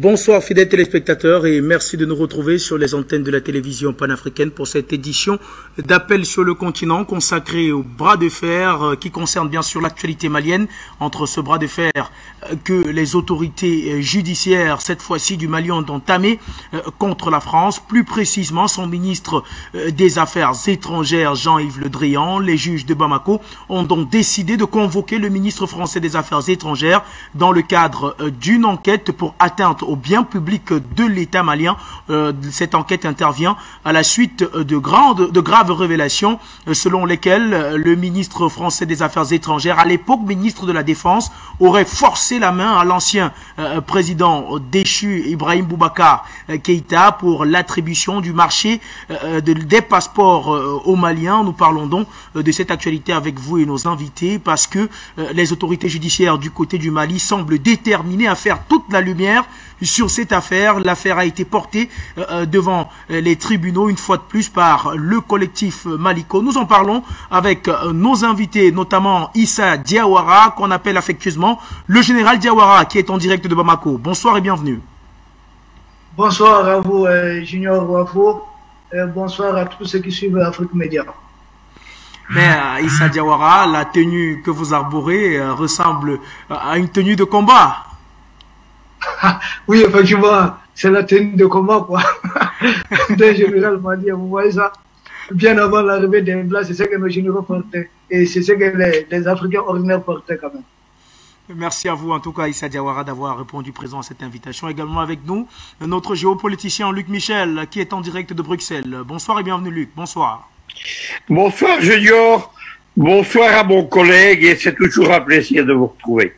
Bonsoir fidèles téléspectateurs et merci de nous retrouver sur les antennes de la télévision panafricaine pour cette édition d'appel sur le continent consacrée au bras de fer qui concerne bien sûr l'actualité malienne. Entre ce bras de fer que les autorités judiciaires, cette fois-ci du Mali, ont entamé contre la France, plus précisément son ministre des Affaires étrangères Jean-Yves Le Drian. Les juges de Bamako ont donc décidé de convoquer le ministre français des Affaires étrangères dans le cadre d'une enquête pour atteinte au bien public de l'État malien. Cette enquête intervient à la suite de graves révélations selon lesquelles le ministre français des Affaires étrangères, à l'époque ministre de la Défense, aurait forcé la main à l'ancien président déchu Ibrahim Boubacar Keïta pour l'attribution du marché des passeports aux Maliens. Nous parlons donc de cette actualité avec vous et nos invités parce que les autorités judiciaires du côté du Mali semblent déterminées à faire toute la lumière sur cette affaire. L'affaire a été portée devant les tribunaux une fois de plus par le collectif Maliko. Nous en parlons avec nos invités, notamment Issa Diawara, qu'on appelle affectueusement le général Diawara, qui est en direct de Bamako. Bonsoir et bienvenue. Bonsoir à vous, Junior Wafo. Bonsoir à tous ceux qui suivent Afrique Média. Mais Issa Diawara, la tenue que vous arborez ressemble à une tenue de combat. Oui, effectivement, c'est la tenue de combat, quoi. D'un général m'a dit, vous voyez ça, bien avant l'arrivée des Blancs, c'est ce que nos généraux portaient. Et c'est ce que les Africains ordinaires portaient quand même. Merci à vous, en tout cas, Issa Diawara, d'avoir répondu présent à cette invitation. Également avec nous, notre géopoliticien Luc Michel, qui est en direct de Bruxelles. Bonsoir et bienvenue, Luc. Bonsoir. Bonsoir, Junior. Bonsoir à mon collègue, et c'est toujours un plaisir de vous retrouver.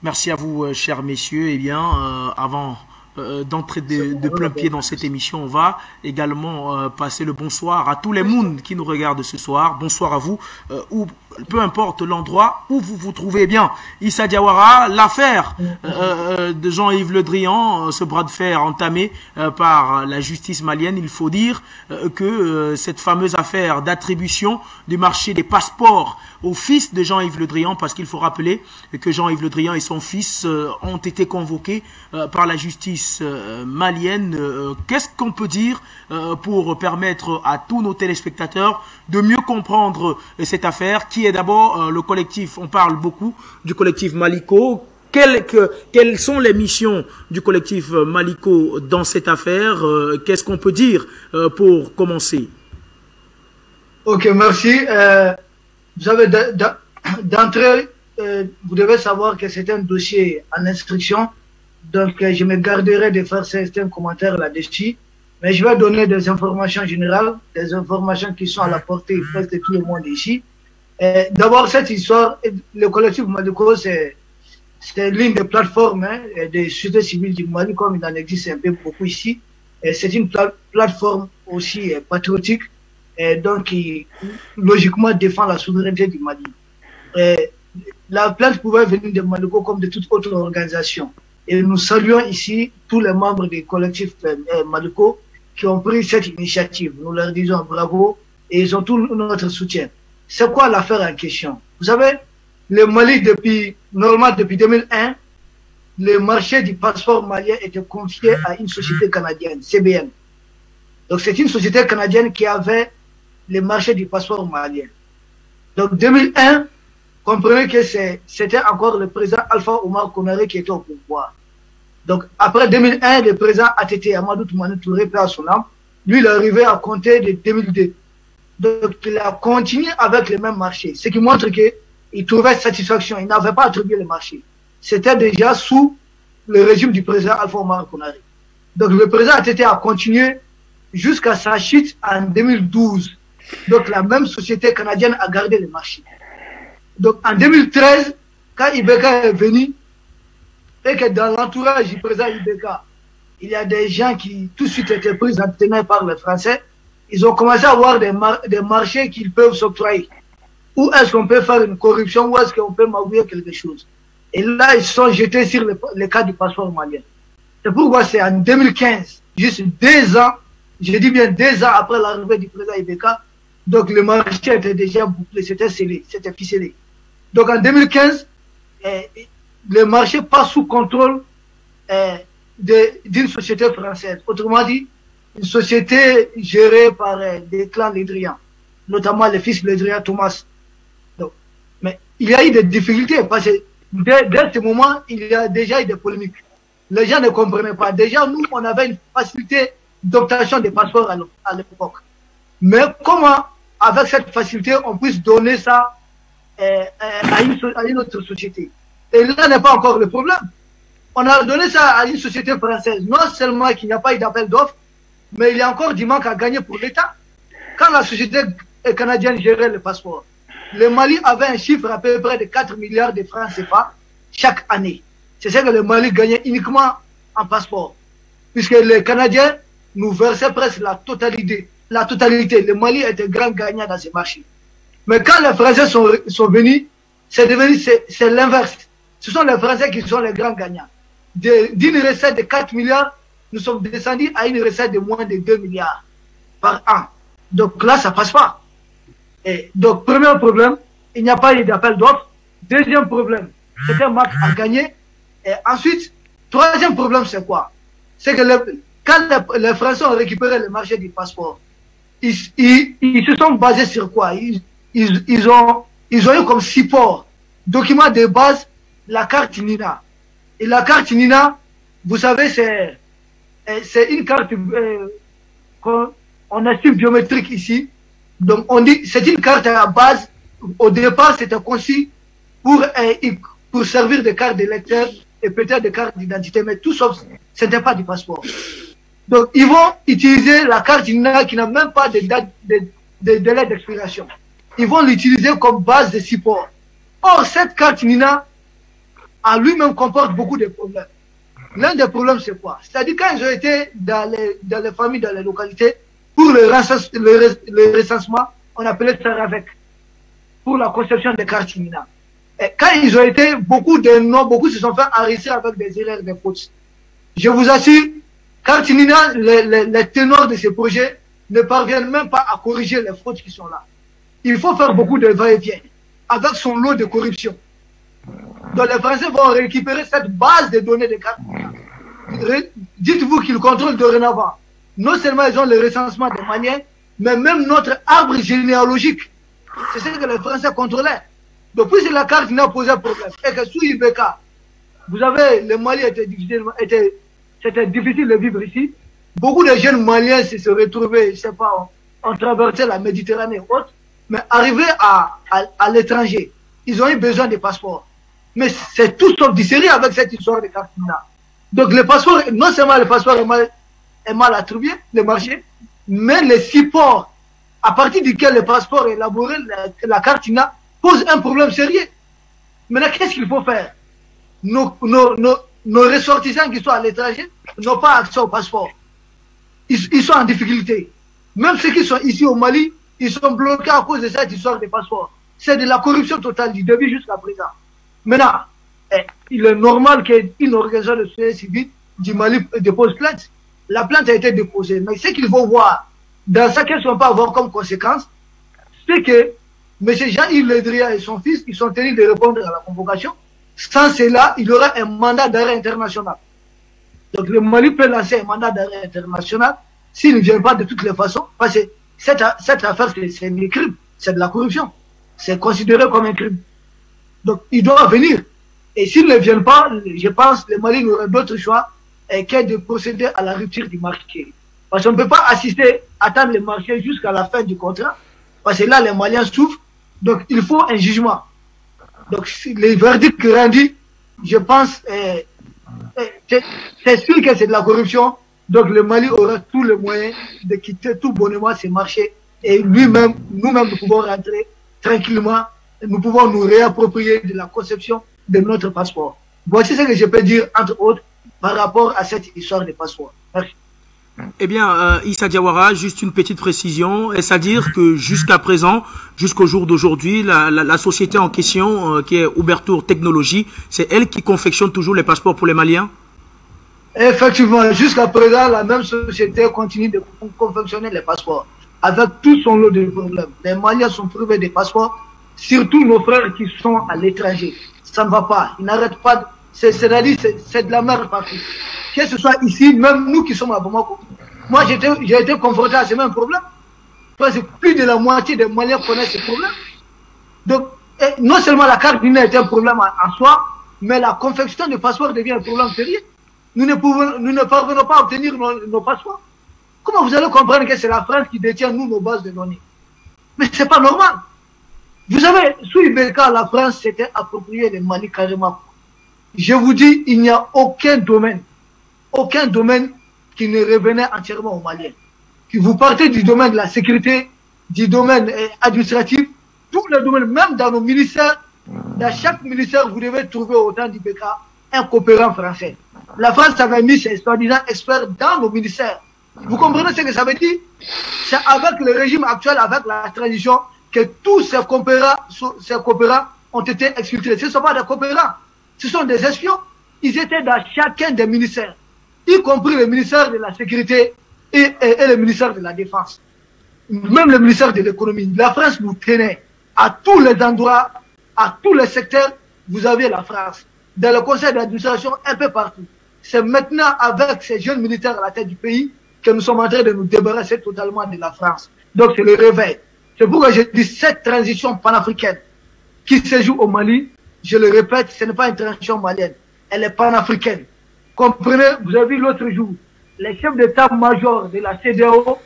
Merci à vous, chers messieurs. Eh bien, avant d'entrer de plein pied dans cette émission, on va également passer le bonsoir à tous les mondes qui nous regardent ce soir. Bonsoir à vous, ou peu importe l'endroit où vous vous trouvez. Eh bien, Issa Diawara, l'affaire de Jean-Yves Le Drian, ce bras de fer entamé par la justice malienne, il faut dire que cette fameuse affaire d'attribution du marché des passeports au fils de Jean-Yves Le Drian, parce qu'il faut rappeler que Jean-Yves Le Drian et son fils ont été convoqués par la justice malienne. Qu'est-ce qu'on peut dire pour permettre à tous nos téléspectateurs de mieux comprendre cette affaire qui est d'abord le collectif, on parle beaucoup du collectif Maliko. Quelles sont les missions du collectif Maliko dans cette affaire? Qu'est-ce qu'on peut dire pour commencer? Ok, merci. Vous avez d'entrée, vous devez savoir que c'est un dossier en instruction, donc je me garderai de faire certains commentaires là-dessus, mais je vais donner des informations générales, des informations qui sont à la portée presque de tout le monde ici. D'abord, cette histoire, le collectif Maliko, c'est l'une des plateformes des sociétés civiles du Mali, comme il en existe un peu beaucoup ici. C'est une plateforme aussi patriotique, donc qui logiquement défend la souveraineté du Mali. La plainte pouvait venir de Maliko comme de toute autre organisation. Et nous saluons ici tous les membres du collectif Maliko qui ont pris cette initiative. Nous leur disons bravo et ils ont tout notre soutien. C'est quoi l'affaire en question? Vous savez, le Mali, normalement depuis 2001, le marché du passeport malien était confié à une société canadienne, CBN. Donc c'est une société canadienne qui avait le marché du passeport malien. Donc 2001, comprenez que c'était encore le président Alpha Omar Konaré qui était au pouvoir. Donc après 2001, le président ATT, Amadou Toumani Touré, paix à son âme, lui il est arrivé à compter de 2002. Donc il a continué avec le même marché, ce qui montre qu'il trouvait satisfaction, il n'avait pas attribué le marché. C'était déjà sous le régime du président Alpha Omar Konaré. Donc le président ATT a continué jusqu'à sa chute en 2012. Donc la même société canadienne a gardé le marché. Donc en 2013, quand Ibeka est venu, et que dans l'entourage du président Ibeka, il y a des gens qui tout de suite étaient pris en tenaille par les Français, ils ont commencé à avoir des marchés qu'ils peuvent s'octroyer. Où est-ce qu'on peut faire une corruption, où est-ce qu'on peut m'avouer quelque chose. Et là, ils se sont jetés sur le cas du passeport malien. C'est pourquoi c'est en 2015, juste 2 ans, je dis bien 2 ans après l'arrivée du président Ibeka, donc le marché était déjà bouclé, c'était scellé, c'était ficelé. Donc en 2015, le marché passe sous contrôle d'une société française. Autrement dit, une société gérée par des clans Lédrian, notamment le fils Lédrian Thomas. Donc, mais il y a eu des difficultés parce que dès ce moment, il y a déjà eu des polémiques. Les gens ne comprenaient pas. Déjà, nous, on avait une facilité d'obtention des passeports à l'époque. Mais comment, avec cette facilité, on puisse donner ça à une autre société? Et là n'est pas encore le problème. On a donné ça à une société française. Non seulement qu'il n'y a pas eu d'appel d'offres, mais il y a encore du manque à gagner pour l'État. Quand la société canadienne gérait le passeport, le Mali avait un chiffre à peu près de 4 milliards de francs CFA chaque année. C'est ce que le Mali gagnait uniquement en passeport. Puisque les Canadiens nous versaient presque la totalité. Le Mali était grand gagnant dans ces marchés. Mais quand les Français sont venus, c'est l'inverse. Ce sont les Français qui sont les grands gagnants. D'une recette de 4 milliards, nous sommes descendus à une recette de moins de 2 milliards par an. Donc là, ça passe pas. Et donc, premier problème, il n'y a pas eu d'appel d'offres. Deuxième problème, c'est un match à gagner. Et ensuite, troisième problème, c'est quoi? C'est que quand les Français ont récupéré le marché du passeport, ils se sont basés sur quoi? Ils ont eu comme support, document de base, la carte NINA. Et la carte NINA, vous savez, c'est une carte qu'on estime biométrique ici. Donc, on dit, c'est une carte à la base. Au départ, c'était conçu pour servir de carte d'électeur et peut-être de carte d'identité, mais tout sauf, ce n'était pas du passeport. Donc, ils vont utiliser la carte NINA qui n'a même pas de date, de délai d'expiration. Ils vont l'utiliser comme base de support. Or, cette carte NINA, en lui-même, comporte beaucoup de problèmes. L'un des problèmes, c'est quoi? C'est-à-dire, quand ils ont été dans les familles, dans les localités, pour le recensement, on appelait ça RAVEC, pour la conception des cartes NINA. Et quand ils ont été, beaucoup se sont fait enregistrer avec des erreurs, des fautes. Je vous assure, carte NINA, les ténors de ces projets ne parviennent même pas à corriger les fautes qui sont là. Il faut faire beaucoup de va-et-vient, avec son lot de corruption. Donc les Français vont récupérer cette base de données de cartes NINA. Dites-vous qu'ils contrôlent dorénavant. Non seulement ils ont le recensement des Maliens, mais même notre arbre généalogique. C'est ce que les Français contrôlaient. Depuis que la carte n'a posé problème, et que sous Ibeka, vous avez, le Mali c'était difficile de vivre ici. Beaucoup de jeunes Maliens se retrouvaient, je sais pas, ont traversé la Méditerranée haute, mais arrivés à l'étranger, ils ont eu besoin de passeports. Mais c'est tout sauf du sérieux avec cette histoire de carte NINA. Donc le passeport, non seulement le passeport est mal attribué, le marché, mais le support à partir duquel le passeport est élaboré, la carte NINA, pose un problème sérieux. Maintenant, qu'est-ce qu'il faut faire? Nos ressortissants qui sont à l'étranger n'ont pas accès au passeport. Ils sont en difficulté. Même ceux qui sont ici au Mali, ils sont bloqués à cause de cette histoire de passeport. C'est de la corruption totale du début jusqu'à présent. Maintenant, il est normal qu'une organisation de société civile du Mali dépose plainte. La plainte a été déposée. Mais ce qu'il faut voir, dans ça, qu'est-ce qu'on peut avoir comme conséquence, c'est que M. Jean-Yves Le Drian et son fils, ils sont tenus de répondre à la convocation. Sans cela, il y aura un mandat d'arrêt international. Donc le Mali peut lancer un mandat d'arrêt international s'il ne vient pas de toutes les façons. Parce que cette affaire, c'est un crime, c'est de la corruption. C'est considéré comme un crime. Donc il doit venir. Et s'ils ne viennent pas, je pense que le Mali n'aura d'autre choix qu'est de procéder à la rupture du marché. Parce qu'on ne peut pas attendre le marché jusqu'à la fin du contrat. Parce que là, les Maliens souffrent. Donc, il faut un jugement. Donc, les verdicts rendus, je pense, c'est sûr que c'est de la corruption. Donc, le Mali aura tous les moyens de quitter tout bonnement ces marchés. Et nous-mêmes, nous pouvons rentrer tranquillement. Nous pouvons nous réapproprier de la conception de notre passeport. Voici ce que je peux dire, entre autres, par rapport à cette histoire de passeport. Merci. Eh bien, Issa Diawara, juste une petite précision, c'est-à-dire que jusqu'à présent, jusqu'au jour d'aujourd'hui, la société en question, qui est Oubertour Technologies, c'est elle qui confectionne toujours les passeports pour les Maliens? Effectivement, jusqu'à présent, la même société continue de confectionner les passeports, avec tout son lot de problèmes. Les Maliens sont privés des passeports, surtout nos frères qui sont à l'étranger. Ça ne va pas, ils n'arrêtent pas, c'est de la merde partout. que ce soit ici, même nous qui sommes à Bamako. Moi, j'ai été confronté à ce même problème. Parce que plus de la moitié des Maliens connaissent ce problème. Donc, non seulement la carte d'identité est un problème en soi, mais la confection de passeports devient un problème sérieux. Nous ne parvenons pas à obtenir nos passeports. Comment vous allez comprendre que c'est la France qui détient, nous, nos bases de données? Mais c'est pas normal. Vous savez, sous Ibeka, la France s'était appropriée le Mali carrément. Je vous dis, il n'y a aucun domaine qui ne revenait entièrement aux Maliens. Que vous partez du domaine de la sécurité, du domaine administratif, tous les domaines, même dans nos ministères, dans chaque ministère, vous devez trouver au temps d'Ibeka un coopérant français. La France avait mis ses soi-disant experts dans nos ministères. Vous comprenez ce que ça veut dire? C'est avec le régime actuel, avec la transition, que tous ces coopérants ont été exfiltrés. Ce ne sont pas des coopérants, ce sont des espions. Ils étaient dans chacun des ministères, y compris le ministère de la Sécurité et le ministère de la Défense. Même le ministère de l'Économie. La France nous tenait à tous les endroits, à tous les secteurs. Vous avez la France. Dans le conseil d'administration, un peu partout. C'est maintenant avec ces jeunes militaires à la tête du pays que nous sommes en train de nous débarrasser totalement de la France. Donc c'est le réveil. C'est pourquoi je dis cette transition panafricaine qui se joue au Mali, je le répète, ce n'est pas une transition malienne, elle est panafricaine. Comprenez, vous avez vu l'autre jour, les chefs d'état-major de la CEDEAO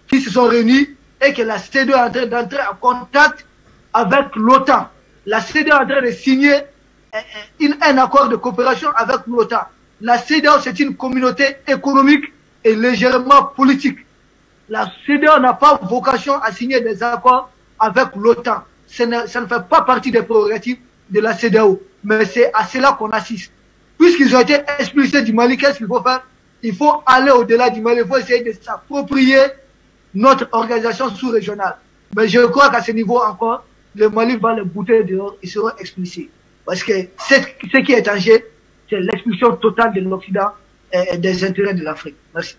qui se sont réunis et que la CEDEAO est en train d'entrer en contact avec l'OTAN. La CEDEAO est en train de signer un accord de coopération avec l'OTAN. La CEDEAO, c'est une communauté économique et légèrement politique. La CEDEAO n'a pas vocation à signer des accords avec l'OTAN. Ça ne fait pas partie des prérogatives de la CEDEAO. Mais c'est à cela qu'on assiste. Puisqu'ils ont été expulsés du Mali, qu'est-ce qu'il faut faire? Il faut aller au-delà du Mali. Il faut essayer de s'approprier notre organisation sous-régionale. Mais je crois qu'à ce niveau encore, le Mali va les bouter dehors, ils seront expulsés. Parce que ce qui est en jeu, c'est l'expulsion totale de l'Occident et des intérêts de l'Afrique. Merci.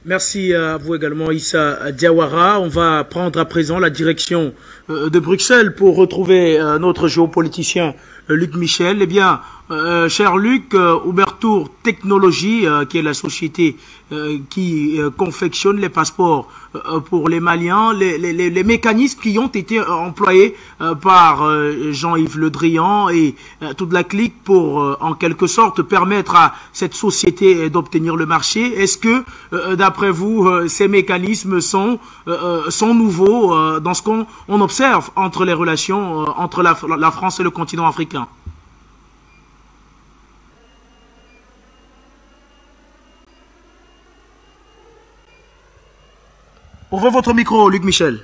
Merci à vous également, Issa Diawara. On va prendre à présent la direction de Bruxelles pour retrouver notre géopoliticien Luc Michel. Eh bien, cher Luc, Oubertour Technologies, qui est la société qui confectionne les passeports pour les Maliens, les mécanismes qui ont été employés par Jean-Yves Le Drian et toute la clique pour, en quelque sorte, permettre à cette société d'obtenir le marché. Est-ce que, d'après vous, ces mécanismes sont nouveaux dans ce qu'on observe entre les relations entre la France et le continent africain? Ouvrez votre micro, Luc Michel.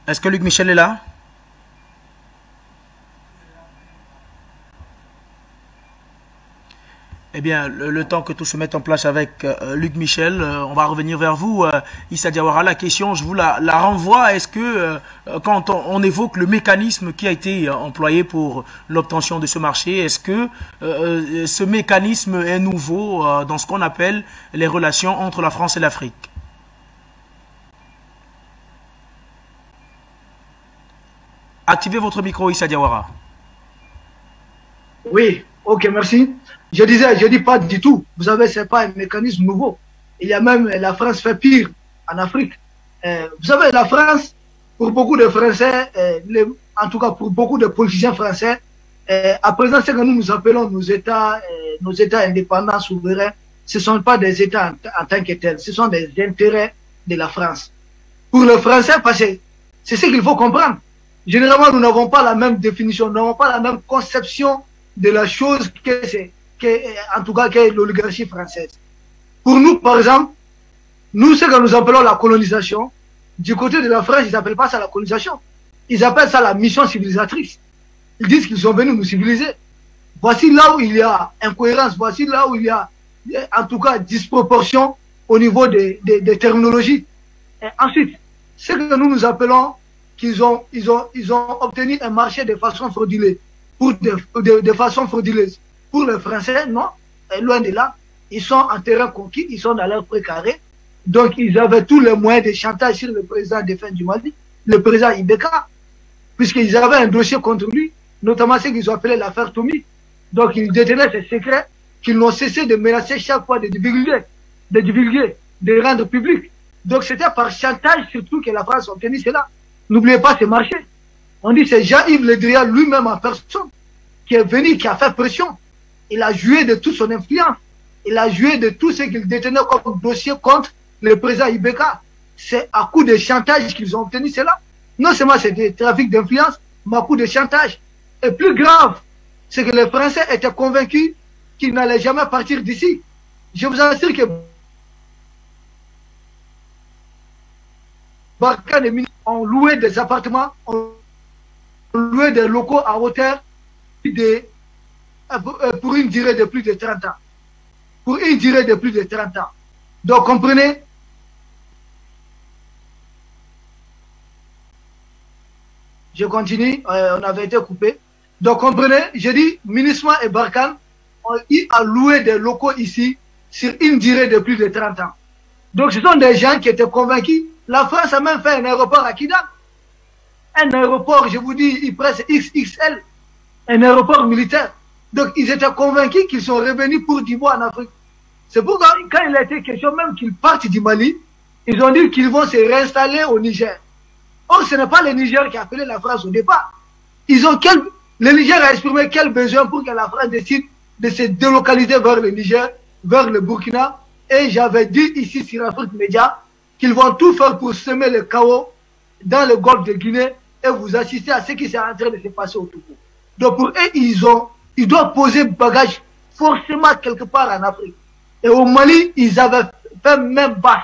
Est-ce que Luc Michel est là? Eh bien, le temps que tout se mette en place avec Luc Michel, on va revenir vers vous. Issa Diawara, la question, je vous la renvoie. Est-ce que quand on évoque le mécanisme qui a été employé pour l'obtention de ce marché, est-ce que ce mécanisme est nouveau dans ce qu'on appelle les relations entre la France et l'Afrique? Activez votre micro, Issa Diawara. Oui, ok, merci. Je dis pas du tout. Vous savez, c'est pas un mécanisme nouveau. Il y a même, la France fait pire en Afrique. Vous savez, la France, pour beaucoup de Français, en tout cas pour beaucoup de politiciens français, à présent, ce que nous appelons nos États indépendants, souverains, ce ne sont pas des États en tant que tels, ce sont des intérêts de la France. Pour les Français, parce que c'est ce qu'il faut comprendre. Généralement, nous n'avons pas la même définition, nous n'avons pas la même conception de la chose en tout cas, que l'oligarchie française. Pour nous, par exemple, nous, ce que nous appelons la colonisation, du côté de la France, ils n'appellent pas ça la colonisation. Ils appellent ça la mission civilisatrice. Ils disent qu'ils sont venus nous civiliser. Voici là où il y a incohérence, voici là où il y a, en tout cas, disproportion au niveau des terminologies. Et ensuite, ce que nous appelons qu'ils ont obtenu un marché de façon frauduleuse. De façon frauduleuse. Pour les Français, non, loin de là. ils sont en terrain conquis, ils sont dans leur précaré. Donc, ils avaient tous les moyens de chantage sur le président défunt du Mali, le président Ibeka, puisqu'ils avaient un dossier contre lui, notamment ce qu'ils ont appelé l'affaire Toumi. Donc, ils détenaient ces secrets qu'ils n'ont cessé de menacer chaque fois de divulguer, de rendre public. Donc, c'était par chantage surtout que la France a obtenu cela. N'oubliez pas ce marché. On dit c'est Jean-Yves Le Drian lui-même en personne qui est venu, qui a fait pression. Il a joué de toute son influence. Il a joué de tout ce qu'il détenait comme dossier contre le président Ibeka. C'est à coup de chantage qu'ils ont obtenu cela. Non seulement c'est des trafics d'influence, mais à coup de chantage. Et plus grave, c'est que les Français étaient convaincus qu'ils n'allaient jamais partir d'ici. Je vous assure que Barkhane et Mini ont loué des appartements, ont loué des locaux à hauteur pour une durée de plus de 30 ans. Pour une durée de plus de 30 ans. Donc, comprenez, je continue, on avait été coupé. Donc, comprenez, je dis, Minusma et Barkhane ont eu à louer des locaux ici sur une durée de plus de 30 ans. Donc, ce sont des gens qui étaient convaincus. La France a même fait un aéroport à Kidal. Un aéroport, je vous dis, il presse XXL. Un aéroport militaire. Donc, ils étaient convaincus qu'ils sont revenus pour du bois en Afrique. C'est pourquoi, quand il a été question même qu'ils partent du Mali, ils ont dit qu'ils vont se réinstaller au Niger. Or, ce n'est pas le Niger qui a appelé la France au départ. Le Niger a exprimé quel besoin pour que la France décide de se délocaliser vers le Niger, vers le Burkina. Et j'avais dit ici sur Afrique Média qu'ils vont tout faire pour semer le chaos dans le golfe de Guinée et vous assister à ce qui est en train de se passer au Togo. Donc pour eux, ils doivent poser bagage forcément quelque part en Afrique. Et au Mali, ils avaient fait même base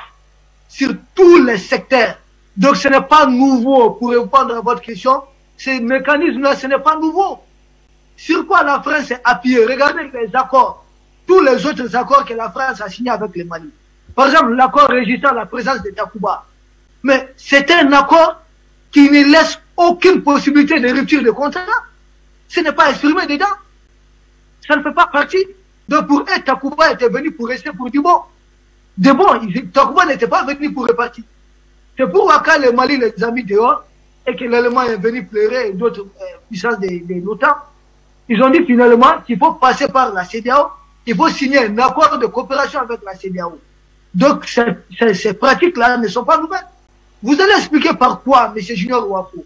sur tous les secteurs. Donc ce n'est pas nouveau pour répondre à votre question. Ces mécanismes-là, ce n'est pas nouveau. Sur quoi la France est appuyée? Regardez les accords, tous les autres accords que la France a signés avec le Mali. Par exemple, l'accord régissant la présence de Takuba. Mais c'est un accord qui ne laisse aucune possibilité de rupture de contrat. Ce n'est pas exprimé dedans. Ça ne fait pas partie. Donc pour eux, Takuba était venu pour rester pour du bon. De bon, Takuba n'était pas venu pour repartir. C'est pourquoi quand le Mali les a mis dehors et que l'Allemagne est venu pleurer et d'autres puissances de l'OTAN, ils ont dit finalement qu'il faut passer par la CEDEAO, il faut signer un accord de coopération avec la CEDEAO. Donc ces pratiques-là ne sont pas nouvelles. Vous allez expliquer par quoi, M. Junior Ouafou,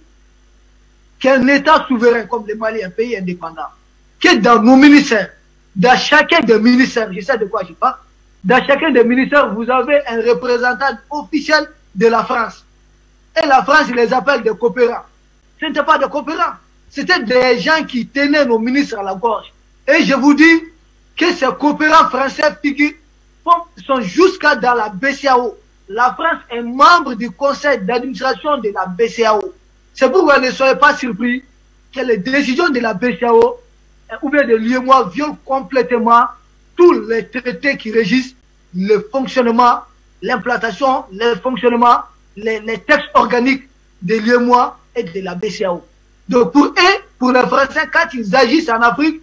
qu'un État souverain comme le Mali, un pays indépendant, que dans nos ministères, dans chacun des ministères, je sais de quoi je parle, dans chacun des ministères, vous avez un représentant officiel de la France. Et la France, il les appelle des coopérants. Ce n'était pas des coopérants. C'était des gens qui tenaient nos ministres à la gorge. Et je vous dis que ces coopérants français sont jusqu'à dans la BCAO. La France est membre du conseil d'administration de la BCAO. C'est pourquoi ne soyez pas surpris que les décisions de la BCAO ou bien de l'UEMOA violent complètement tous les traités qui régissent le fonctionnement, l'implantation, le fonctionnement, les textes organiques de l'UEMOA et de la BCAO. Donc pour eux, pour les Français, quand ils agissent en Afrique,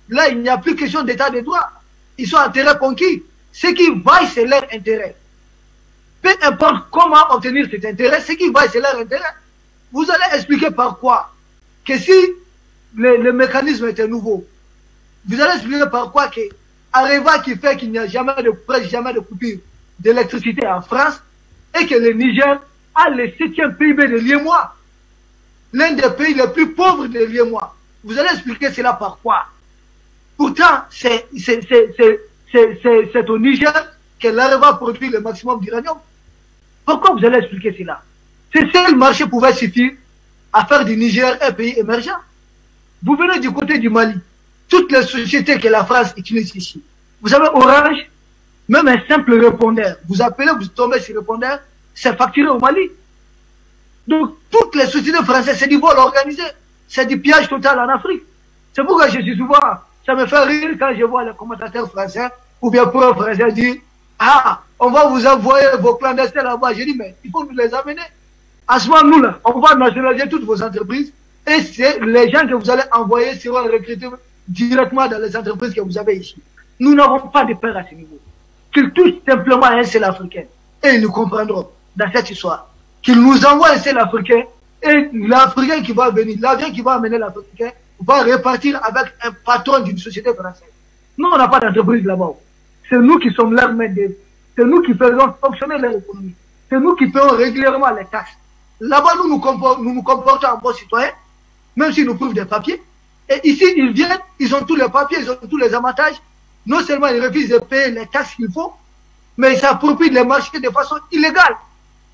là il n'y a plus question d'état de droit. Ils sont en terrain conquis. Ce qui vaille, c'est leur intérêt. Peu importe comment obtenir cet intérêt, ce qui vaille, c'est leur intérêt. Vous allez expliquer par quoi que si le mécanisme était nouveau, vous allez expliquer par quoi que Areva qui fait qu'il n'y a presque jamais de coupure d'électricité en France et que le Niger a le 7e PIB de l'UEMOA, l'un des pays les plus pauvres de l'UEMOA. Vous allez expliquer cela par quoi? Pourtant, c'est au Niger que l'Areva produit le maximum d'uranium. Pourquoi vous allez expliquer cela? Ce seul marché pouvait suffire à faire du Niger un pays émergent. Vous venez du côté du Mali. Toutes les sociétés que la France utilise ici. Vous avez Orange, même un simple répondeur. Vous appelez, vous tombez sur répondeur, c'est facturé au Mali. Donc, toutes les sociétés françaises, c'est du vol organisé. C'est du pillage total en Afrique. C'est pourquoi je suis souvent, ça me fait rire quand je vois les commentateurs français ou bien pour un français dire, ah, on va vous envoyer vos clandestins là-bas. Je dis, mais il faut nous les amener. À ce moment, nous, là, on va nationaliser toutes vos entreprises et c'est les gens que vous allez envoyer seront recrutés directement dans les entreprises que vous avez ici. Nous n'avons pas de peur à ce niveau. Qu'ils touchent simplement un seul Africain. Et ils nous comprendront dans cette histoire. Qu'ils nous envoient un seul Africain. Et l'Africain qui va venir, l'avion qui va amener l'Africain, va repartir avec un patron d'une société française. Nous, on n'a pas d'entreprise là-bas. C'est nous qui sommes leurs mains d'œuvre. C'est nous qui faisons fonctionner leur économie. C'est nous qui payons régulièrement les taxes. Là-bas, nous nous comportons en bons citoyens, même s'ils nous prouvent des papiers. Et ici, ils viennent, ils ont tous les papiers, ils ont tous les avantages. Non seulement ils refusent de payer les taxes qu'il faut, mais ils s'approprient les marchés de façon illégale.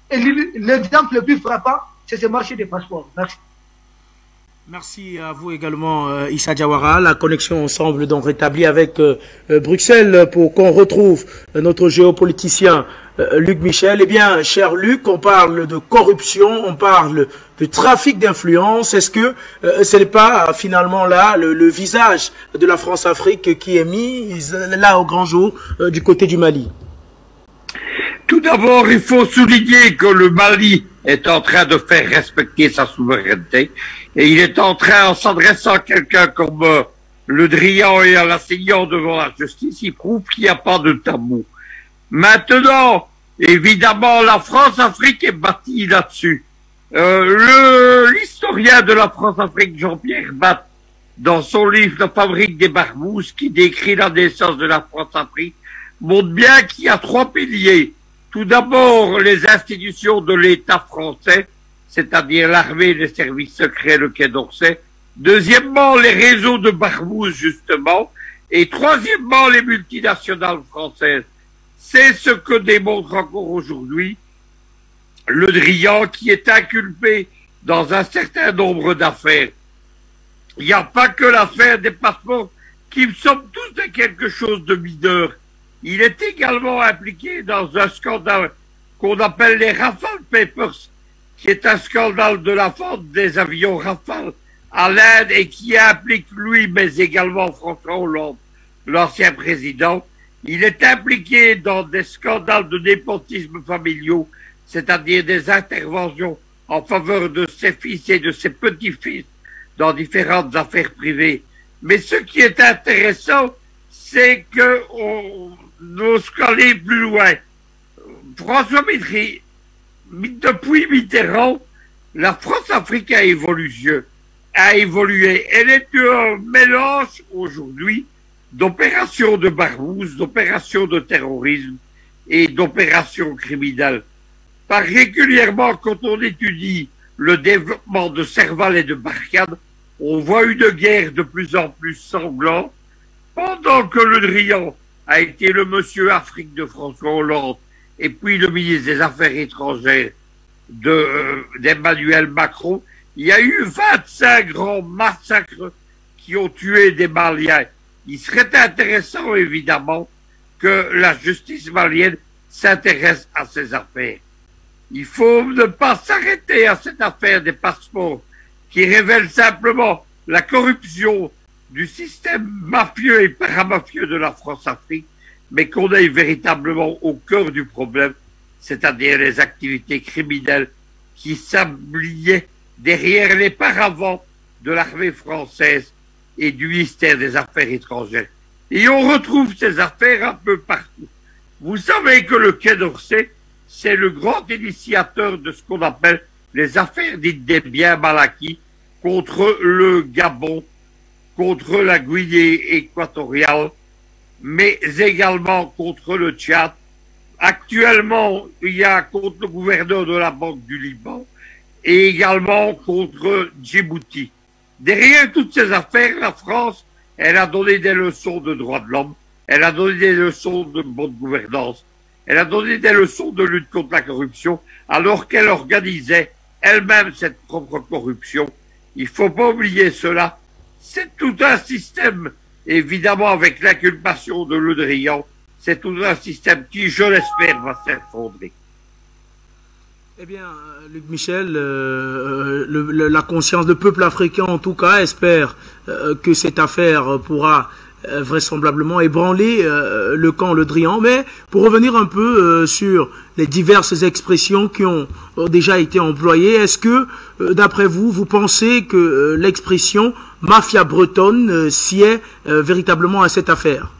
Et l'exemple le plus frappant, c'est ce marché des passeports. Merci. Merci à vous également, Issa Diawara. La connexion semble donc rétablie avec Bruxelles pour qu'on retrouve notre géopoliticien Luc Michel. Eh bien, cher Luc, on parle de corruption, on parle de trafic d'influence. Est-ce que ce n'est pas finalement là le visage de la France-Afrique qui est mis là au grand jour du côté du Mali? Tout d'abord, il faut souligner que le Mali est en train de faire respecter sa souveraineté et il est en train, en s'adressant à quelqu'un comme Le Drian et en l'assignant devant la justice, il prouve qu'il n'y a pas de tabou. Maintenant, évidemment, la France-Afrique est bâtie là-dessus. L'historien de la France-Afrique, Jean-Pierre Batte, dans son livre La fabrique des barbouzes, qui décrit la naissance de la France-Afrique, montre bien qu'il y a trois piliers. Tout d'abord, les institutions de l'État français, c'est-à-dire l'armée, les services secrets, le Quai d'Orsay. Deuxièmement, les réseaux de barbouzes, justement. Et troisièmement, les multinationales françaises. C'est ce que démontre encore aujourd'hui Le Drian, qui est inculpé dans un certain nombre d'affaires. Il n'y a pas que l'affaire des passeports qui me semble tous de quelque chose de mineur. Il est également impliqué dans un scandale qu'on appelle les Rafale Papers, qui est un scandale de la vente des avions Rafale à l'Inde et qui implique lui, mais également François Hollande, l'ancien président. Il est impliqué dans des scandales de népotisme familiaux, c'est-à-dire des interventions en faveur de ses fils et de ses petits-fils dans différentes affaires privées. Mais ce qui est intéressant, c'est que nous aller plus loin. François Mitterrand, depuis Mitterrand, la France-Afrique a évolué. Elle est un mélange aujourd'hui d'opérations de barbouze, d'opérations de terrorisme et d'opérations criminelles. Régulièrement, quand on étudie le développement de Serval et de Barkhane, on voit une guerre de plus en plus sanglante, pendant que Le Drian a été le monsieur Afrique de François Hollande et puis le ministre des Affaires étrangères d'Emmanuel Macron. Il y a eu 25 grands massacres qui ont tué des Maliens. Il serait intéressant, évidemment, que la justice malienne s'intéresse à ces affaires. Il faut ne pas s'arrêter à cette affaire des passeports qui révèle simplement la corruption du système mafieux et paramafieux de la France-Afrique, mais qu'on aille véritablement au cœur du problème, c'est-à-dire les activités criminelles qui s'abliaient derrière les paravents de l'armée française et du ministère des Affaires étrangères. Et on retrouve ces affaires un peu partout. Vous savez que le Quai d'Orsay, c'est le grand initiateur de ce qu'on appelle les affaires dites des biens mal acquis contre le Gabon, contre la Guinée équatoriale, mais également contre le Tchad. Actuellement, il y a contre le gouverneur de la Banque du Liban et également contre Djibouti. Derrière toutes ces affaires, la France, elle a donné des leçons de droits de l'homme, elle a donné des leçons de bonne gouvernance, elle a donné des leçons de lutte contre la corruption, alors qu'elle organisait elle-même cette propre corruption. Il faut pas oublier cela. C'est tout un système, évidemment avec l'inculpation de Le Drian, c'est tout un système qui, je l'espère, va s'effondrer. Eh bien, Luc Michel, la conscience du peuple africain, en tout cas, espère que cette affaire pourra vraisemblablement ébranler le camp Le Drian. Mais pour revenir un peu sur les diverses expressions qui ont déjà été employées, est-ce que, d'après vous, vous pensez que l'expression mafia bretonne sied véritablement à cette affaire?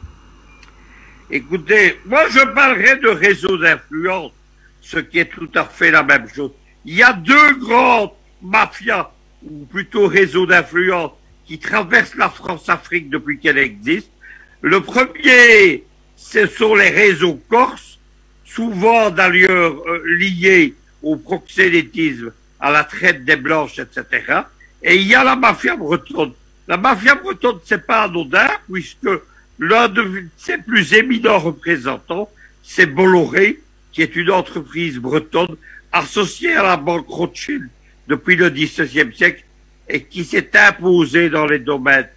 Écoutez, moi je parlerai de réseau d'influence, ce qui est tout à fait la même chose. Il y a deux grandes mafias, ou plutôt réseaux d'influence, qui traversent la France-Afrique depuis qu'elle existe. Le premier, ce sont les réseaux corses, souvent d'ailleurs liés au proxénétisme, à la traite des blanches, etc. Et il y a la mafia bretonne. La mafia bretonne, c'est pas anodin, puisque l'un de ses plus éminents représentants, c'est Bolloré, qui est une entreprise bretonne associée à la banque Rothschild depuis le XVIe siècle et qui s'est imposée dans les domaines.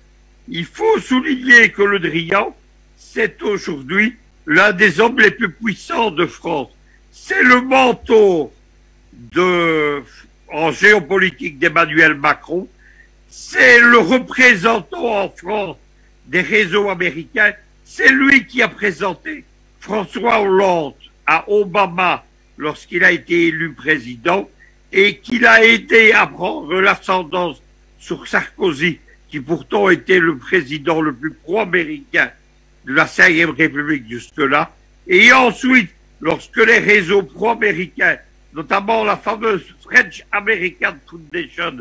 Il faut souligner que Le Drian, c'est aujourd'hui l'un des hommes les plus puissants de France. C'est le mentor en géopolitique d'Emmanuel Macron. C'est le représentant en France des réseaux américains. C'est lui qui a présenté François Hollande à Obama lorsqu'il a été élu président et qu'il a aidé à prendre l'ascendance sur Sarkozy, qui pourtant était le président le plus pro-américain de la Ve République jusque-là. Et ensuite, lorsque les réseaux pro-américains, notamment la fameuse French American Foundation,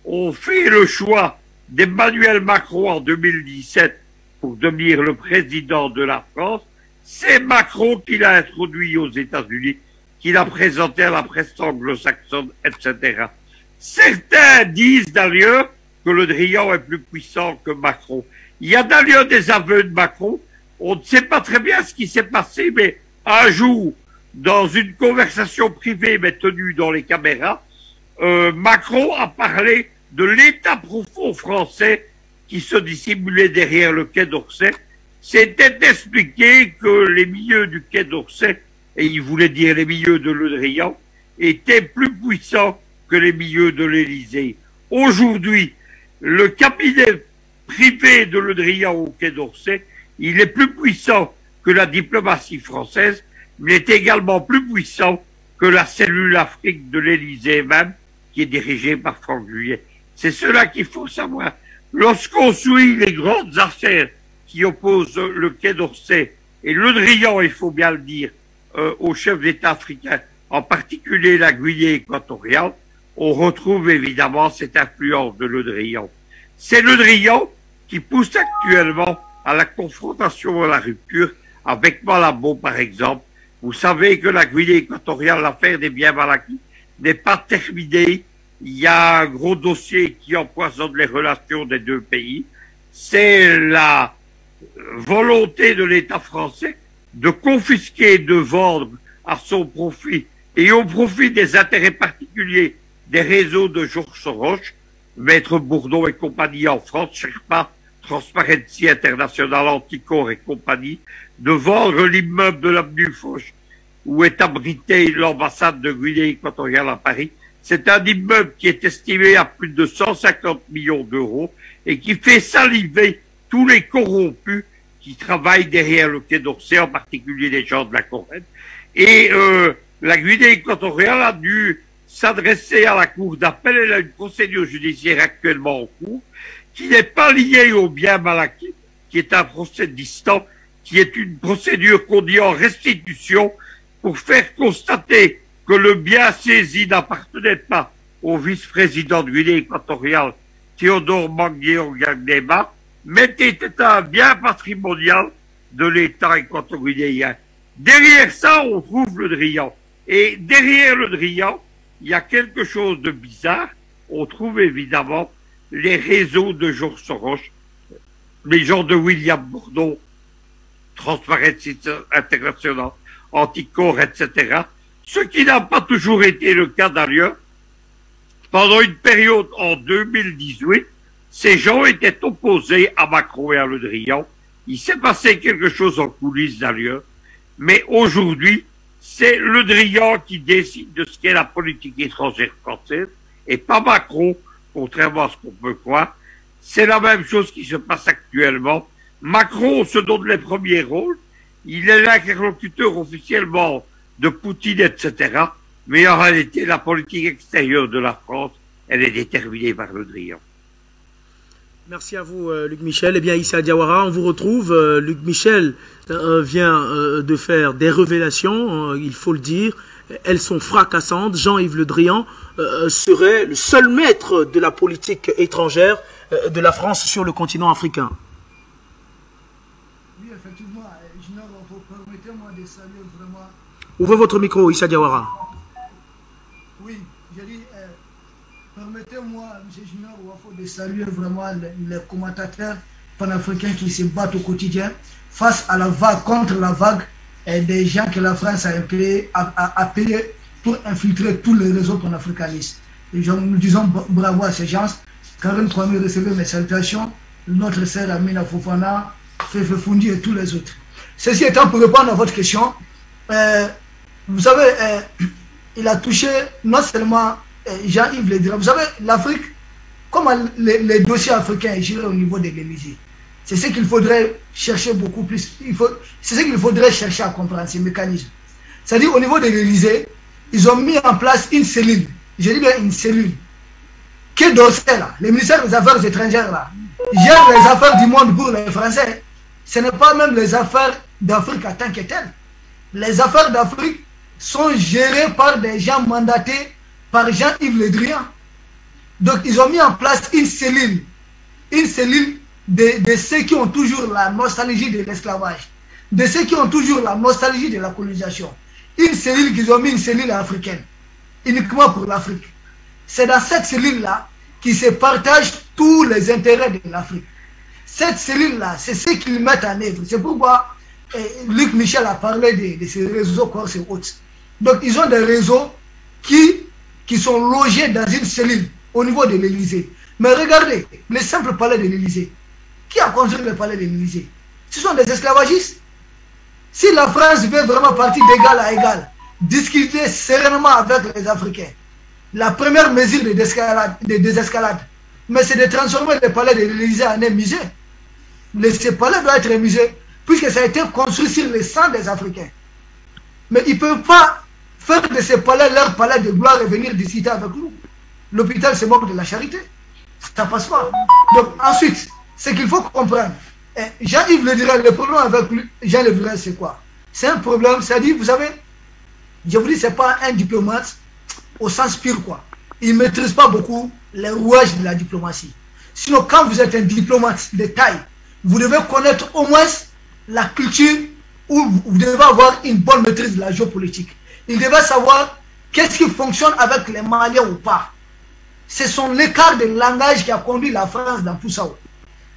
ont fait le choix d'Emmanuel Macron en 2017 pour devenir le président de la France, c'est Macron qui l'a introduit aux États-Unis, qui l'a présenté à la presse anglo-saxonne, etc. Certains disent d'ailleurs que Le Drian est plus puissant que Macron. Il y a d'ailleurs des aveux de Macron. On ne sait pas très bien ce qui s'est passé, mais un jour, dans une conversation privée mais tenue dans les caméras, Macron a parlé de l'état profond français qui se dissimulait derrière le Quai d'Orsay. C'était expliqué que les milieux du Quai d'Orsay, et il voulait dire les milieux de Le Drian, étaient plus puissants que les milieux de l'Élysée. Aujourd'hui, le cabinet privé de Le Drian au Quai d'Orsay, il est plus puissant que la diplomatie française, mais il est également plus puissant que la cellule Afrique de l'Élysée même, qui est dirigée par Franck Juillet. C'est cela qu'il faut savoir. Lorsqu'on suit les grandes affaires qui opposent le Quai d'Orsay et Le Drian, il faut bien le dire, aux chefs d'État africains, en particulier la Guinée équatoriale, on retrouve évidemment cette influence de Le Drian. C'est Le Drian qui pousse actuellement à la confrontation, à la rupture, avec Malabo par exemple. Vous savez que la Guinée équatoriale, l'affaire des biens mal acquis, n'est pas terminée. Il y a un gros dossier qui empoisonne les relations des deux pays. C'est la volonté de l'État français de confisquer, de vendre à son profit et au profit des intérêts particuliers des réseaux de Georges Soros, Maître Bourdon et compagnie en France, Sherpa, Transparency International, Anticor et compagnie, de vendre l'immeuble de l'avenue Foch où est abritée l'ambassade de Guinée équatoriale à Paris. C'est un immeuble qui est estimé à plus de 150 millions d'euros et qui fait saliver tous les corrompus qui travaillent derrière le Quai d'Orsay, en particulier les gens de la Corrèze. Et la Guinée équatoriale a dû s'adresser à la Cour d'appel. Elle a une procédure judiciaire actuellement en cours qui n'est pas liée au bien mal acquis, qui est un procès distant, qui est une procédure qu'on dit en restitution pour faire constater que le bien saisi n'appartenait pas au vice-président de Guinée équatoriale, Théodore Mangué-Onganema, mais était un bien patrimonial de l'État équatorien. Derrière ça, on trouve Le Drian. Et derrière Le Drian, il y a quelque chose de bizarre. On trouve évidemment les réseaux de Georges Soros, les gens de William Bourdon, Transparency International, Anticor, etc. Ce qui n'a pas toujours été le cas d'ailleurs. Pendant une période en 2018, ces gens étaient opposés à Macron et à Le Drian. Il s'est passé quelque chose en coulisses d'ailleurs. Mais aujourd'hui, c'est Le Drian qui décide de ce qu'est la politique étrangère française et pas Macron, contrairement à ce qu'on peut croire. C'est la même chose qui se passe actuellement. Macron se donne les premiers rôles. Il est l'interlocuteur officiellement de Poutine, etc. Mais en réalité, la politique extérieure de la France, elle est déterminée par Le Drian. Merci à vous, Luc Michel. Eh bien, Issa Diawara, on vous retrouve. Luc Michel vient de faire des révélations, il faut le dire. Elles sont fracassantes. Jean-Yves Le Drian serait le seul maître de la politique étrangère de la France sur le continent africain. Oui, effectivement, Junior, permettez-moi de saluer vraiment... Ouvrez votre micro, Issa Diawara. Oui, j'ai dit, permettez-moi, M. Junior Wafo, de saluer vraiment les commentateurs panafricains qui se battent au quotidien face à la vague, contre la vague des gens que la France a appelés pour infiltrer tous les réseaux panafricanistes. Et nous disons bravo à ces gens. Karen Kwame recevait mes salutations, notre sœur Amina Fofana, Fefe Fundi et tous les autres. Ceci étant, pour répondre à votre question, vous savez, il a touché non seulement Jean-Yves Le Drian. Vous savez, l'Afrique, comment les dossiers africains est géré au niveau de l'Élysée. C'est ce qu'il faudrait chercher beaucoup plus. C'est ce qu'il faudrait chercher à comprendre, ces mécanismes. C'est-à-dire, au niveau de l'Élysée, ils ont mis en place une cellule. Je dis bien une cellule. Qui est d'Orsay, là, le ministère des Affaires étrangères, là, gère les affaires du monde pour les Français. Ce n'est pas même les affaires d'Afrique en tant que telles. Les affaires d'Afrique sont gérées par des gens mandatés par Jean-Yves Le Drian. Donc, ils ont mis en place une cellule de ceux qui ont toujours la nostalgie de l'esclavage, de ceux qui ont toujours la nostalgie de la colonisation. Une cellule qu'ils ont mis, une cellule africaine, uniquement pour l'Afrique. C'est dans cette cellule-là qu'ils se partagent tous les intérêts de l'Afrique. Cette cellule-là, c'est ce qu'ils mettent en œuvre. C'est pourquoi Luc Michel a parlé de ces réseaux corse et autres. Donc, ils ont des réseaux qui sont logés dans une cellule au niveau de l'Élysée. Mais regardez, le simple palais de l'Élysée. Qui a construit le palais de l'Élysée? Ce sont des esclavagistes. Si la France veut vraiment partir d'égal à égal, discuter sereinement avec les Africains, la première mesure de désescalade, mais c'est de transformer le palais de l'Élysée en un musée. Ce palais doit être un musée, puisque ça a été construit sur le sang des Africains. Mais ils ne peuvent pas faire de ce palais leur palais de gloire et venir discuter avec nous. L'hôpital se moque de la charité. Ça ne passe pas. Donc ensuite, ce qu'il faut comprendre, Jean-Yves Le Drian, le problème avec Jean Le Drian, c'est quoi? C'est un problème, c'est-à-dire, vous savez, je vous dis, ce n'est pas un diplomate au sens pur, quoi. Il ne maîtrise pas beaucoup les rouages de la diplomatie. Sinon, quand vous êtes un diplomate de taille, vous devez connaître au moins la culture, ou vous devez avoir une bonne maîtrise de la géopolitique. Il devait savoir qu'est-ce qui fonctionne avec les Maliens ou pas. Ce sont l'écart de langage qui a conduit la France dans tout ça.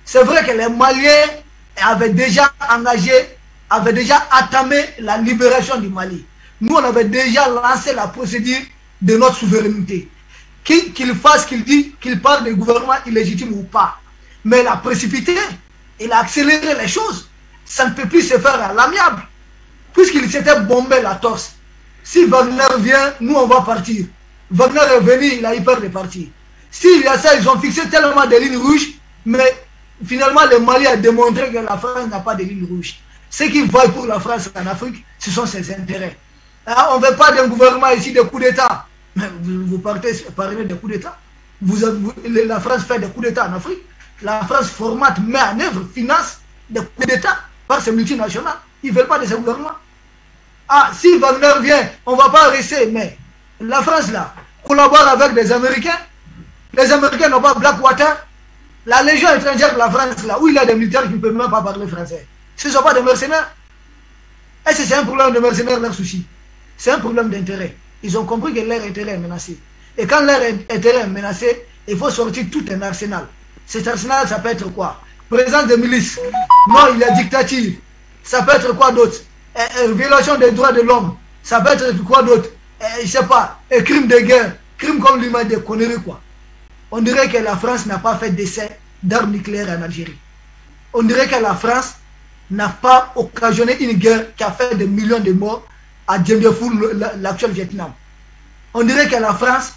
C'est vrai que les Maliens avaient déjà engagé, avaient déjà entamé la libération du Mali. Nous, on avait déjà lancé la procédure de notre souveraineté. Qu'il fasse, qu'il dise, qu'il parle de gouvernement illégitime ou pas. Mais il a précipité, il a accéléré les choses. Ça ne peut plus se faire à l'amiable. Puisqu'il s'était bombé la torse. Si Wagner vient, nous on va partir. Wagner est venu, il a eu peur de partir. S'il y a ça, ils ont fixé tellement de lignes rouges, mais finalement le Mali a démontré que la France n'a pas de lignes rouges. Ce qui va pour la France en Afrique, ce sont ses intérêts. Alors, on ne veut pas d'un gouvernement ici de coups d'État. Mais vous parlez de coups d'État. La France fait des coups d'État en Afrique. La France formate, met en œuvre, finance des coups d'État par ces multinationales. Ils ne veulent pas de ce gouvernement. Ah, si Wagner vient, on ne va pas rester. Mais la France, là, collabore avec les Américains. Les Américains n'ont pas Blackwater. La Légion étrangère de la France, là, où il y a des militaires qui ne peuvent même pas parler français. Ce ne sont pas des mercenaires. Est-ce que c'est un problème de mercenaires, leur souci? C'est un problème d'intérêt. Ils ont compris que leur intérêt est menacé. Et quand leur intérêt est menacé, il faut sortir tout un arsenal. Cet arsenal, ça peut être quoi? Présence de milices. Non, il y a dictature. Ça peut être quoi d'autre? Violation des droits de l'homme. Ça peut être quoi d'autre? Je ne sais pas. Crime de guerre. Crime comme l'humanité, conneries quoi. On dirait que la France n'a pas fait d'essai d'armes nucléaires en Algérie. On dirait que la France n'a pas occasionné une guerre qui a fait des millions de morts à Dien Bien Phu, l'actuel Vietnam. On dirait que la France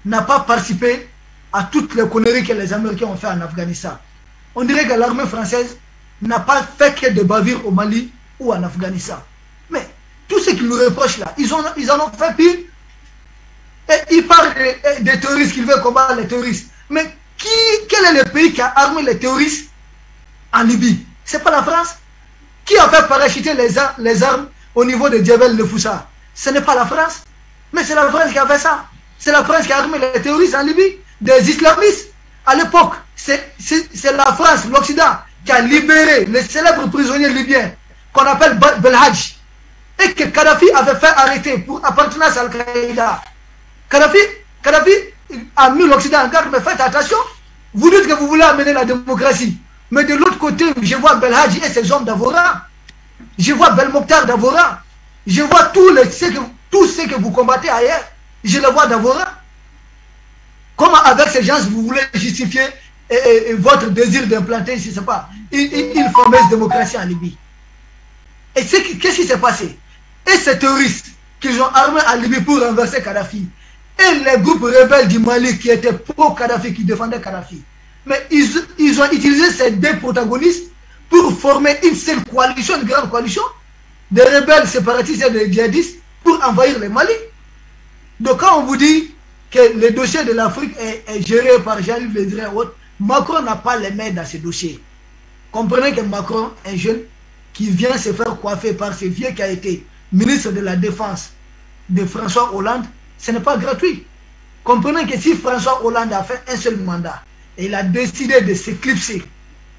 n'a pas participé à toutes les conneries que les Américains ont fait en Afghanistan. On dirait que l'armée française n'a pas fait que de bavures au Mali ou en Afghanistan. Mais tout ce qu'ils nous reprochent là, ils en ont fait pire. Et ils parlent des terroristes, qu'ils veulent combattre les terroristes. Mais quel Quel est le pays qui a armé les terroristes en Libye? C'est pas la France. Qui a fait parachuter les armes au niveau de Djebel le Foussa? Ce n'est pas la France. Mais c'est la France qui a fait ça. C'est la France qui a armé les terroristes en Libye, des islamistes. À l'époque, c'est la France, l'Occident, qui a libéré les célèbres prisonniers libyens qu'on appelle Belhadj, et que Kadhafi avait fait arrêter pour appartenance à Al-Qaïda. Kadhafi a mis l'Occident en garde, mais faites attention. Vous dites que vous voulez amener la démocratie. Mais de l'autre côté, je vois Belhadj et ses hommes d'Avora. Je vois Belmokhtar d'Avora. Je vois tous ceux que vous combattez ailleurs. Je les vois d'Avora. Comment avec ces gens vous voulez justifier votre désir d'implanter, je ne sais pas, une fameuse démocratie en Libye? Et qu'est-ce qui s'est passé? Et ces terroristes qu'ils ont armés en Libye pour renverser Kadhafi, et les groupes rebelles du Mali qui étaient pro-Kadhafi, qui défendaient Kadhafi, mais ils ont utilisé ces deux protagonistes pour former une seule coalition, une grande coalition, des rebelles séparatistes et des djihadistes pour envahir le Mali. Donc quand on vous dit que le dossier de l'Afrique est géré par Jean-Yves Le Drian et autres, Macron n'a pas les mains dans ce dossier. Comprenez que Macron, un jeune qui vient se faire coiffer par ce vieux qui a été ministre de la Défense de François Hollande, ce n'est pas gratuit. Comprenez que si François Hollande a fait un seul mandat et il a décidé de s'éclipser,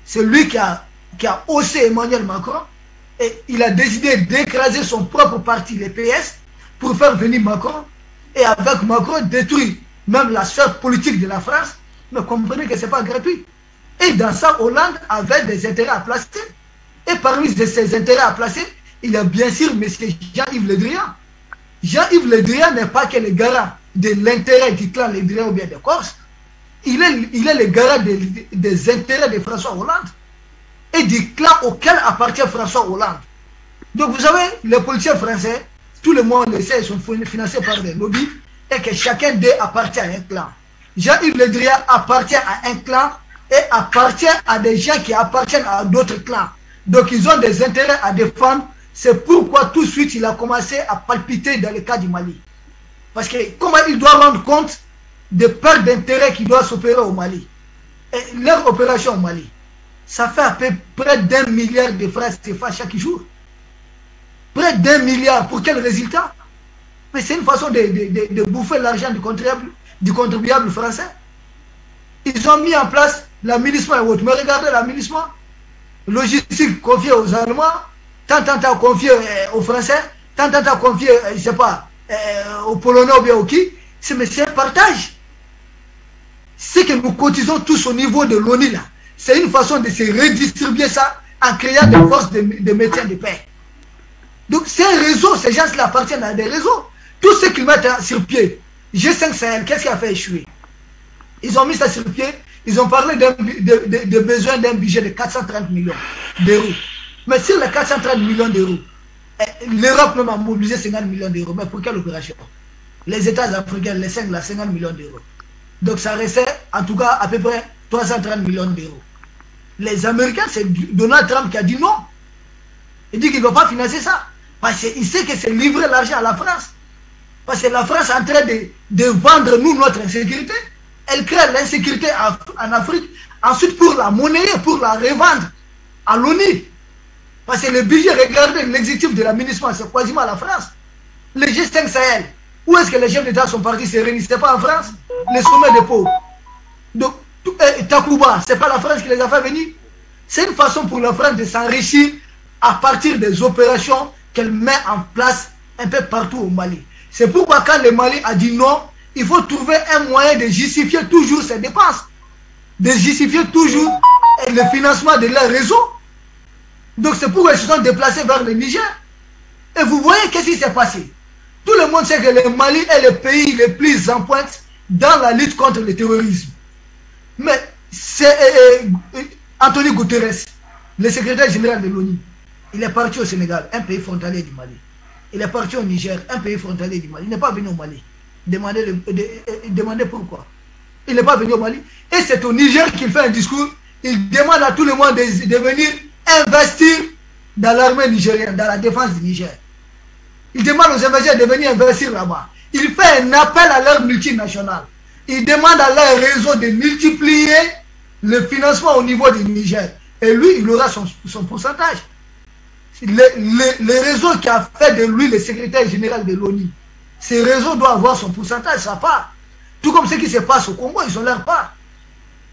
c'est lui qui a haussé Emmanuel Macron et il a décidé d'écraser son propre parti, les PS, pour faire venir Macron, et avec Macron détruire même la sphère politique de la France. Mais comprenez que ce n'est pas gratuit. Et dans ça, Hollande avait des intérêts à placer. Et parmi ces intérêts à placer, il y a bien sûr M. Jean-Yves Le Drian. Jean-Yves Le Drian n'est pas que le garant de l'intérêt du clan Le Drian ou bien de Corse. Il est le garant des intérêts de François Hollande et du clan auquel appartient François Hollande. Donc vous savez, les politiciens français, tout le monde le sait, ils sont financés par des lobbies et que chacun d'eux appartient à un clan. Jean-Yves Le Drian appartient à un clan et appartient à des gens qui appartiennent à d'autres clans. Donc ils ont des intérêts à défendre. C'est pourquoi tout de suite il a commencé à palpiter dans le cas du Mali. Parce que comment il doit rendre compte des pertes d'intérêt qui doivent s'opérer au Mali. Et leur opération au Mali, ça fait à peu près d'1 milliard de francs CFA chaque jour. Près d'1 milliard, pour quel résultat? Mais c'est une façon de bouffer l'argent du contribuable français. Ils ont mis en place l'aménagement et autres. Mais regardez l'aménagement, logistique confiée aux Allemands, tant confié aux Français, tant confié, je ne sais pas, aux Polonais ou bien aux qui. C'est un partage. C'est que nous cotisons tous au niveau de l'ONU là. C'est une façon de se redistribuer ça en créant des forces de maintien de paix. Donc c'est un réseau, ces gens-là appartiennent à des réseaux. Tout ce qu'ils mettent sur pied, G5 Sahel, qu'est-ce qui a fait échouer? Ils ont mis ça sur pied, ils ont parlé de besoin d'un budget de 430 millions d'euros. Mais sur les 430 millions d'euros, l'Europe même a mobilisé 50 millions d'euros. Mais pour quelle opération? Les États africains, les 50 millions d'euros. Donc ça restait en tout cas à peu près 330 millions d'euros. Les Américains, c'est Donald Trump qui a dit non. Il dit qu'il ne va pas financer ça. Parce qu'il sait que c'est livrer l'argent à la France. Parce que la France est en train de vendre nous notre insécurité. Elle crée l'insécurité en Afrique. Ensuite pour la monnaie, pour la revendre à l'ONU. Parce que le budget, regardez l'exécutif de l'aménagement, c'est quasiment la France. Le G5 Sahel, où est-ce que les chefs d'État sont partis se réunir? Ce n'est pas en France. Les sommets de Pau. Donc, Takuba, ce n'est pas la France qui les a fait venir. C'est une façon pour la France de s'enrichir à partir des opérations qu'elle met en place un peu partout au Mali. C'est pourquoi quand le Mali a dit non, il faut trouver un moyen de justifier toujours ses dépenses. De justifier toujours le financement de leur réseau. Donc c'est pourquoi ils se sont déplacés vers le Niger. Et vous voyez qu'est-ce qui s'est passé. Tout le monde sait que le Mali est le pays le plus en pointe dans la lutte contre le terrorisme. Mais c'est Antonio Guterres, le secrétaire général de l'ONU. Il est parti au Sénégal, un pays frontalier du Mali. Il est parti au Niger, un pays frontalier du Mali. Il n'est pas venu au Mali. Demandez pourquoi. Il n'est pas venu au Mali. Et c'est au Niger qu'il fait un discours. Il demande à tout le monde de venir investir dans l'armée nigérienne, dans la défense du Niger. Il demande aux investisseurs de venir investir là-bas. Il fait un appel à leur multinationale. Il demande à leur réseau de multiplier le financement au niveau du Niger. Et lui, il aura son pourcentage. Le réseau qui a fait de lui le secrétaire général de l'ONU, ce réseau doit avoir son pourcentage, sa part. Tout comme ce qui se passe au Congo, ils ont leur part.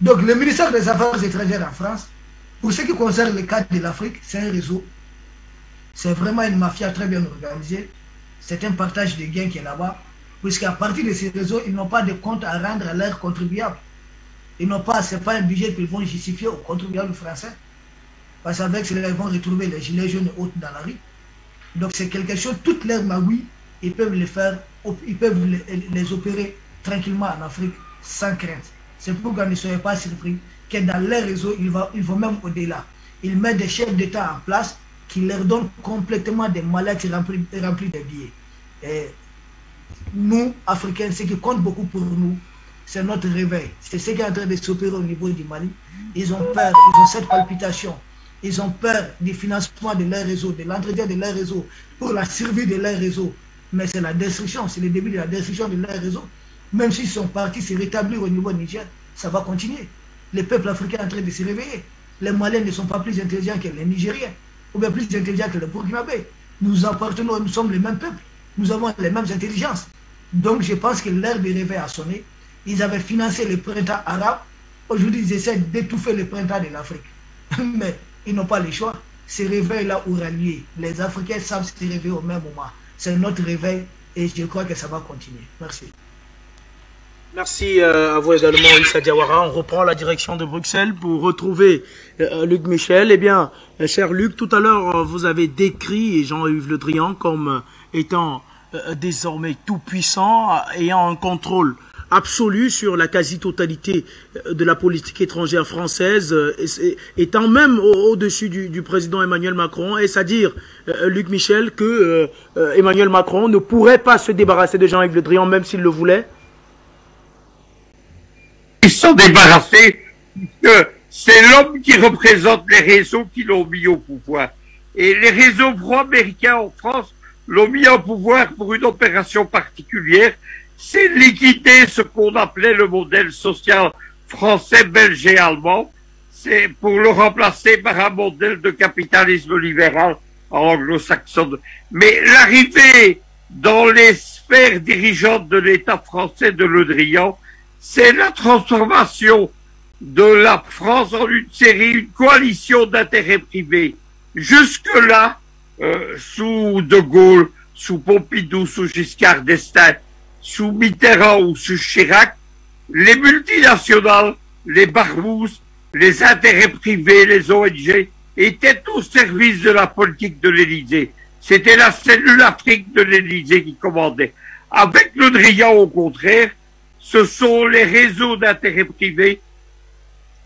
Donc le ministère des Affaires étrangères en France, pour ce qui concerne le cadre de l'Afrique, c'est un réseau. C'est vraiment une mafia très bien organisée. C'est un partage de gains qui est là-bas. Puisqu'à partir de ces réseaux, ils n'ont pas de compte à rendre à leurs contribuables. Ils n'ont pas, ce n'est pas un budget qu'ils vont justifier aux contribuables français. Parce qu'avec cela, ils vont retrouver les gilets jaunes et autres dans la rue. Donc c'est quelque chose, toutes leurs magouilles, ils peuvent les faire, ils peuvent les opérer tranquillement en Afrique sans crainte. C'est pourquoi ne soyez pas surpris que dans les réseaux, ils vont même au-delà. Ils mettent des chefs d'État en place qui leur donnent complètement des mallettes remplies de billets. Et nous, Africains, ce qui compte beaucoup pour nous, c'est notre réveil. C'est ce qui est en train de s'opérer au niveau du Mali. Ils ont peur, ils ont cette palpitation. Ils ont peur du financement de leur réseau, de l'entretien de leur réseau, pour la survie de leur réseau. Mais c'est la destruction, c'est le début de la destruction de leur réseau. Même s'ils sont partis se rétablir au niveau Niger, ça va continuer. Les peuples africains sont en train de se réveiller. Les Maliens ne sont pas plus intelligents que les Nigériens, ou bien plus intelligents que les Burkinabés. Nous appartenons, nous sommes les mêmes peuples. Nous avons les mêmes intelligences. Donc je pense que l'heure de réveil a sonné. Ils avaient financé le printemps arabe. Aujourd'hui, ils essaient d'étouffer le printemps de l'Afrique. Mais ils n'ont pas le choix. Ce réveil-là aura lieu. Les Africains savent se réveiller au même moment. C'est notre réveil et je crois que ça va continuer. Merci. Merci à vous également, Issa Diawara. On reprend la direction de Bruxelles pour retrouver Luc Michel. Eh bien, cher Luc, tout à l'heure, vous avez décrit Jean-Yves Le Drian comme étant désormais tout puissant, ayant un contrôle absolu sur la quasi-totalité de la politique étrangère française, étant même au-dessus du président Emmanuel Macron. Est-ce à dire, Luc Michel, que Emmanuel Macron ne pourrait pas se débarrasser de Jean-Yves Le Drian, même s'il le voulait? Ils sont débarrassés, puisque c'est l'homme qui représente les réseaux qui l'ont mis au pouvoir. Et les réseaux pro-américains en France l'ont mis au pouvoir pour une opération particulière, c'est liquider ce qu'on appelait le modèle social français, belge et allemand. C'est pour le remplacer par un modèle de capitalisme libéral anglo-saxon. Mais l'arrivée dans les sphères dirigeantes de l'État français de Le Drian, c'est la transformation de la France en une coalition d'intérêts privés. Jusque-là, sous De Gaulle, sous Pompidou, sous Giscard d'Estaing, sous Mitterrand ou sous Chirac, les multinationales, les barbouzes, les intérêts privés, les ONG étaient au service de la politique de l'Élysée. C'était la cellule Afrique de l'Élysée qui commandait. Avec Le Drian, au contraire, ce sont les réseaux d'intérêts privés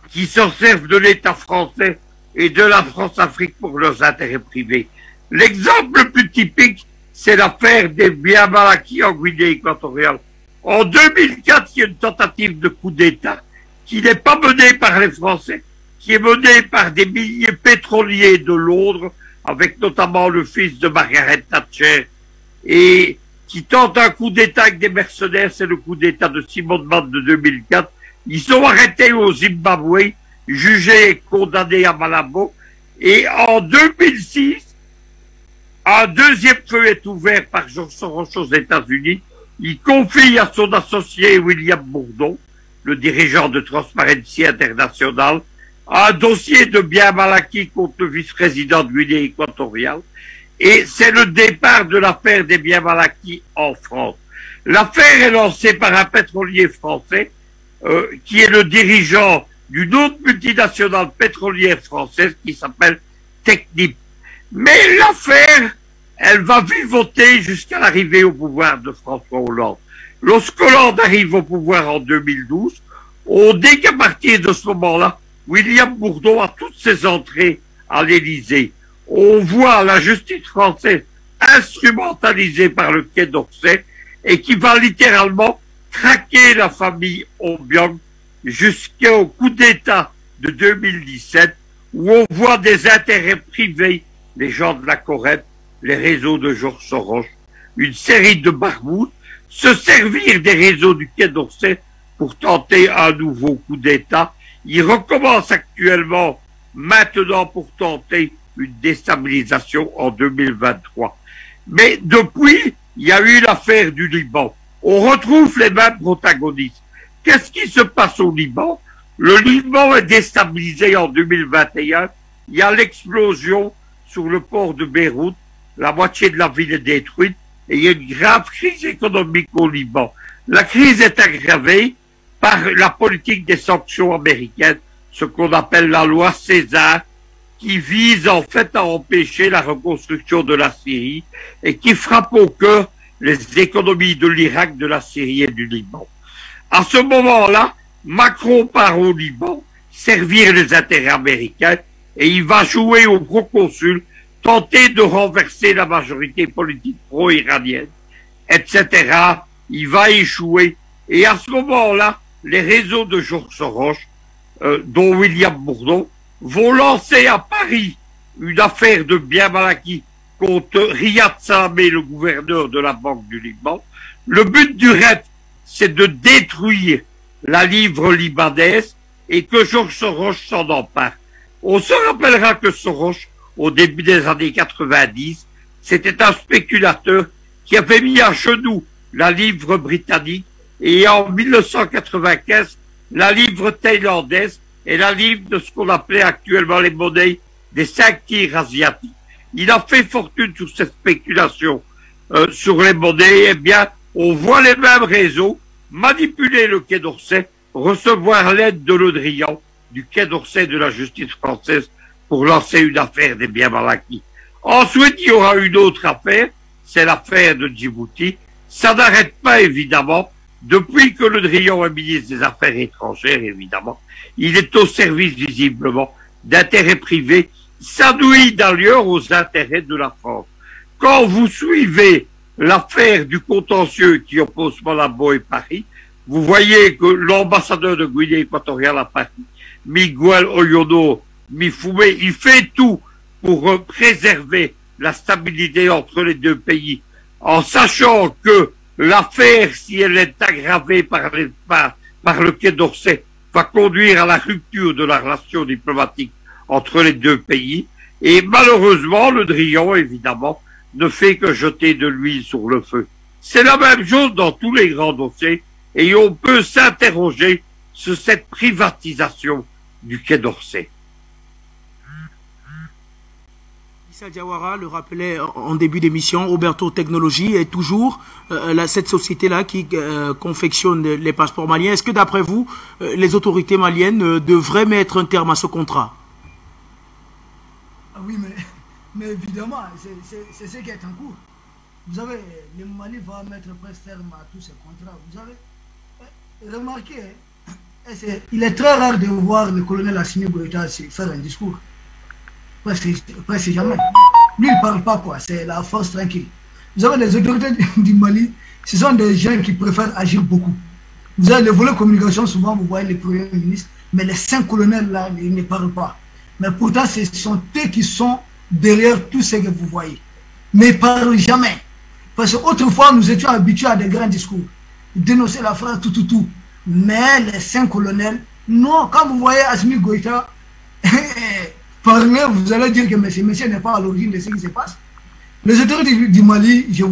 qui s'en servent de l'État français et de la France-Afrique pour leurs intérêts privés. L'exemple le plus typique, c'est l'affaire des biens mal acquis en Guinée équatoriale. En 2004, il y a une tentative de coup d'État qui n'est pas menée par les Français, qui est menée par des milliers pétroliers de Londres, avec notamment le fils de Margaret Thatcher, et qui tente un coup d'État avec des mercenaires. C'est le coup d'État de Simon Bank de 2004. Ils sont arrêtés au Zimbabwe, jugés et condamnés à Malabo, et en 2006, un deuxième feu est ouvert par George Soros aux États-Unis. Il confie à son associé William Bourdon, le dirigeant de Transparency International, un dossier de biens mal acquis contre le vice-président de Guinée équatoriale. Et c'est le départ de l'affaire des biens mal acquis en France. L'affaire est lancée par un pétrolier français qui est le dirigeant d'une autre multinationale pétrolière française qui s'appelle Technip. Mais l'affaire, elle va vivoter jusqu'à l'arrivée au pouvoir de François Hollande. Lorsque Hollande arrive au pouvoir en 2012, on dit qu'à partir de ce moment-là, William Bourdon a toutes ses entrées à l'Élysée. On voit la justice française instrumentalisée par le Quai d'Orsay et qui va littéralement traquer la famille Obiang jusqu'au coup d'État de 2017 où on voit des intérêts privés, les gens de la Corrèze, les réseaux de George Soros, une série de barbouzes, se servir des réseaux du Quai d'Orsay pour tenter un nouveau coup d'État. Il recommence actuellement, maintenant, pour tenter une déstabilisation en 2023. Mais depuis, il y a eu l'affaire du Liban. On retrouve les mêmes protagonistes. Qu'est-ce qui se passe au Liban? Le Liban est déstabilisé en 2021. Il y a l'explosion sur le port de Beyrouth. La moitié de la ville est détruite. Et il y a une grave crise économique au Liban. La crise est aggravée par la politique des sanctions américaines, ce qu'on appelle la loi César, qui vise en fait à empêcher la reconstruction de la Syrie et qui frappe au cœur les économies de l'Irak, de la Syrie et du Liban. À ce moment-là, Macron part au Liban servir les intérêts américains et il va jouer au proconsul, tenter de renverser la majorité politique pro-iranienne, etc. Il va échouer. Et à ce moment-là, les réseaux de George Soros, dont William Bourdon, vont lancer à Paris une affaire de biens mal acquis contre Riyad Salamé, le gouverneur de la Banque du Liban. Le but du raid, c'est de détruire la livre libanaise et que George Soros s'en empare. On se rappellera que Soros, au début des années 90, c'était un spéculateur qui avait mis à genoux la livre britannique et en 1995, la livre thaïlandaise et la livre de ce qu'on appelait actuellement les monnaies des 5 tirs asiatiques. Il a fait fortune sur cette spéculation sur les monnaies. Eh bien, on voit les mêmes réseaux manipuler le Quai d'Orsay, recevoir l'aide de Le Drian, du Quai d'Orsay de la justice française, pour lancer une affaire des biens mal acquis. Ensuite, il y aura une autre affaire, c'est l'affaire de Djibouti. Ça n'arrête pas, évidemment, depuis que Le Drian est ministre des Affaires étrangères, évidemment. Il est au service, visiblement, d'intérêts privés. Ça nuit d'ailleurs aux intérêts de la France. Quand vous suivez l'affaire du contentieux qui oppose Malabo et Paris, vous voyez que l'ambassadeur de Guinée équatoriale à Paris, Miguel Oyono Mifumé, il fait tout pour préserver la stabilité entre les deux pays, en sachant que l'affaire, si elle est aggravée par le Quai d'Orsay, va conduire à la rupture de la relation diplomatique entre les deux pays. Et malheureusement, Le Drian, évidemment, ne fait que jeter de l'huile sur le feu. C'est la même chose dans tous les grands dossiers, et on peut s'interroger sur cette privatisation du Quai d'Orsay. Issa Diawara le rappelait en début d'émission, Roberto Technologies est toujours cette société-là qui confectionne les passeports maliens. Est-ce que d'après vous, les autorités maliennes devraient mettre un terme à ce contrat? Ah oui, mais évidemment, c'est ce qui est en cours. Vous savez, le Mali va mettre presque terme à tous ces contrats. Vous avez remarqué, il est très rare de voir le colonel Assimi Goïta faire un discours. Presque jamais. Lui, il ne parle pas, quoi. C'est la force tranquille. Vous avez les autorités du Mali, ce sont des gens qui préfèrent agir beaucoup. Vous avez le volet communication, souvent vous voyez les premiers ministres, mais les 5 colonels là, ils ne parlent pas. Mais pourtant, ce sont eux qui sont derrière tout ce que vous voyez. Mais ils ne parlent jamais. Parce qu'autrefois, nous étions habitués à des grands discours. Dénoncer la France, tout. Mais les 5 colonels, non, quand vous voyez Assimi Goïta parler, vous allez dire que monsieur n'est pas à l'origine de ce qui se passe. Les autorités du Mali, je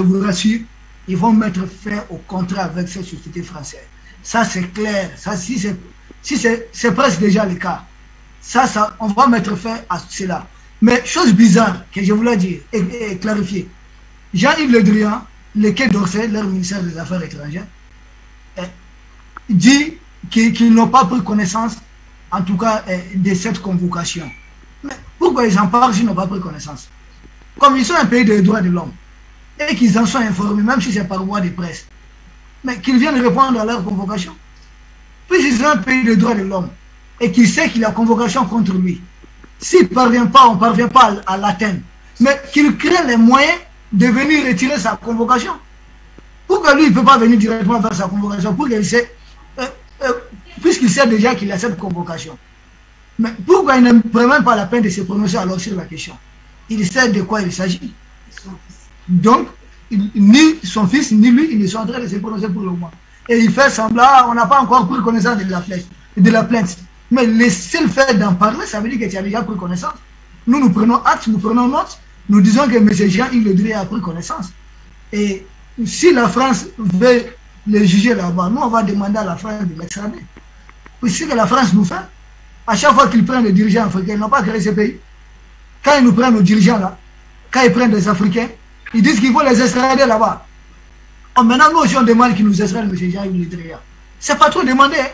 vous rassure, ils vont mettre fin au contrat avec cette société française. Ça, c'est clair. Ça, si c'est presque déjà le cas. Ça, on va mettre fin à cela. Mais chose bizarre que je voulais dire et clarifier. Jean-Yves Le Drian, le Quai d'Orsay, leur ministère des Affaires étrangères, dit qu'ils n'ont pas pris connaissance, en tout cas, de cette convocation. Mais pourquoi ils en parlent s'ils n'ont pas pris connaissance? Comme ils sont un pays des droits de l'homme, et qu'ils en sont informés, même si c'est par voie de presse, mais qu'ils viennent répondre à leur convocation. Puisqu'ils sont un pays des droits de l'homme, et qu'ils savent qu'il y a convocation contre lui, s'il ne parvient pas, on ne parvient pas à l'atteindre, mais qu'il crée les moyens de venir retirer sa convocation. Pourquoi lui, il ne peut pas venir directement faire sa convocation? Pour qu'il sait, puisqu'il sait déjà qu'il a cette convocation. Mais pourquoi il ne prend même pas la peine de se prononcer alors sur la question? Il sait de quoi il s'agit. Donc, ni son fils, ni lui, ils ne sont en train de se prononcer pour le moment. Et il fait semblant, on n'a pas encore pris connaissance de la plainte. Mais le seul fait d'en parler, ça veut dire que tu as déjà pris connaissance. Nous prenons acte, nous prenons note, nous disons que M. Jean-Yves Le Drian a pris connaissance. Et si la France veut le juger là-bas, nous on va demander à la France de l'extrader. C'est ce que la France nous fait. À chaque fois qu'ils prennent des dirigeants africains, ils n'ont pas créé ce pays. Quand ils nous prennent nos dirigeants là, quand ils prennent des Africains, ils disent qu'il faut les extrader là-bas. Oh, maintenant, nous aussi on demande qu'ils nous extradent M. Jean-Yves Le Drian. C'est pas trop demandé. Hein?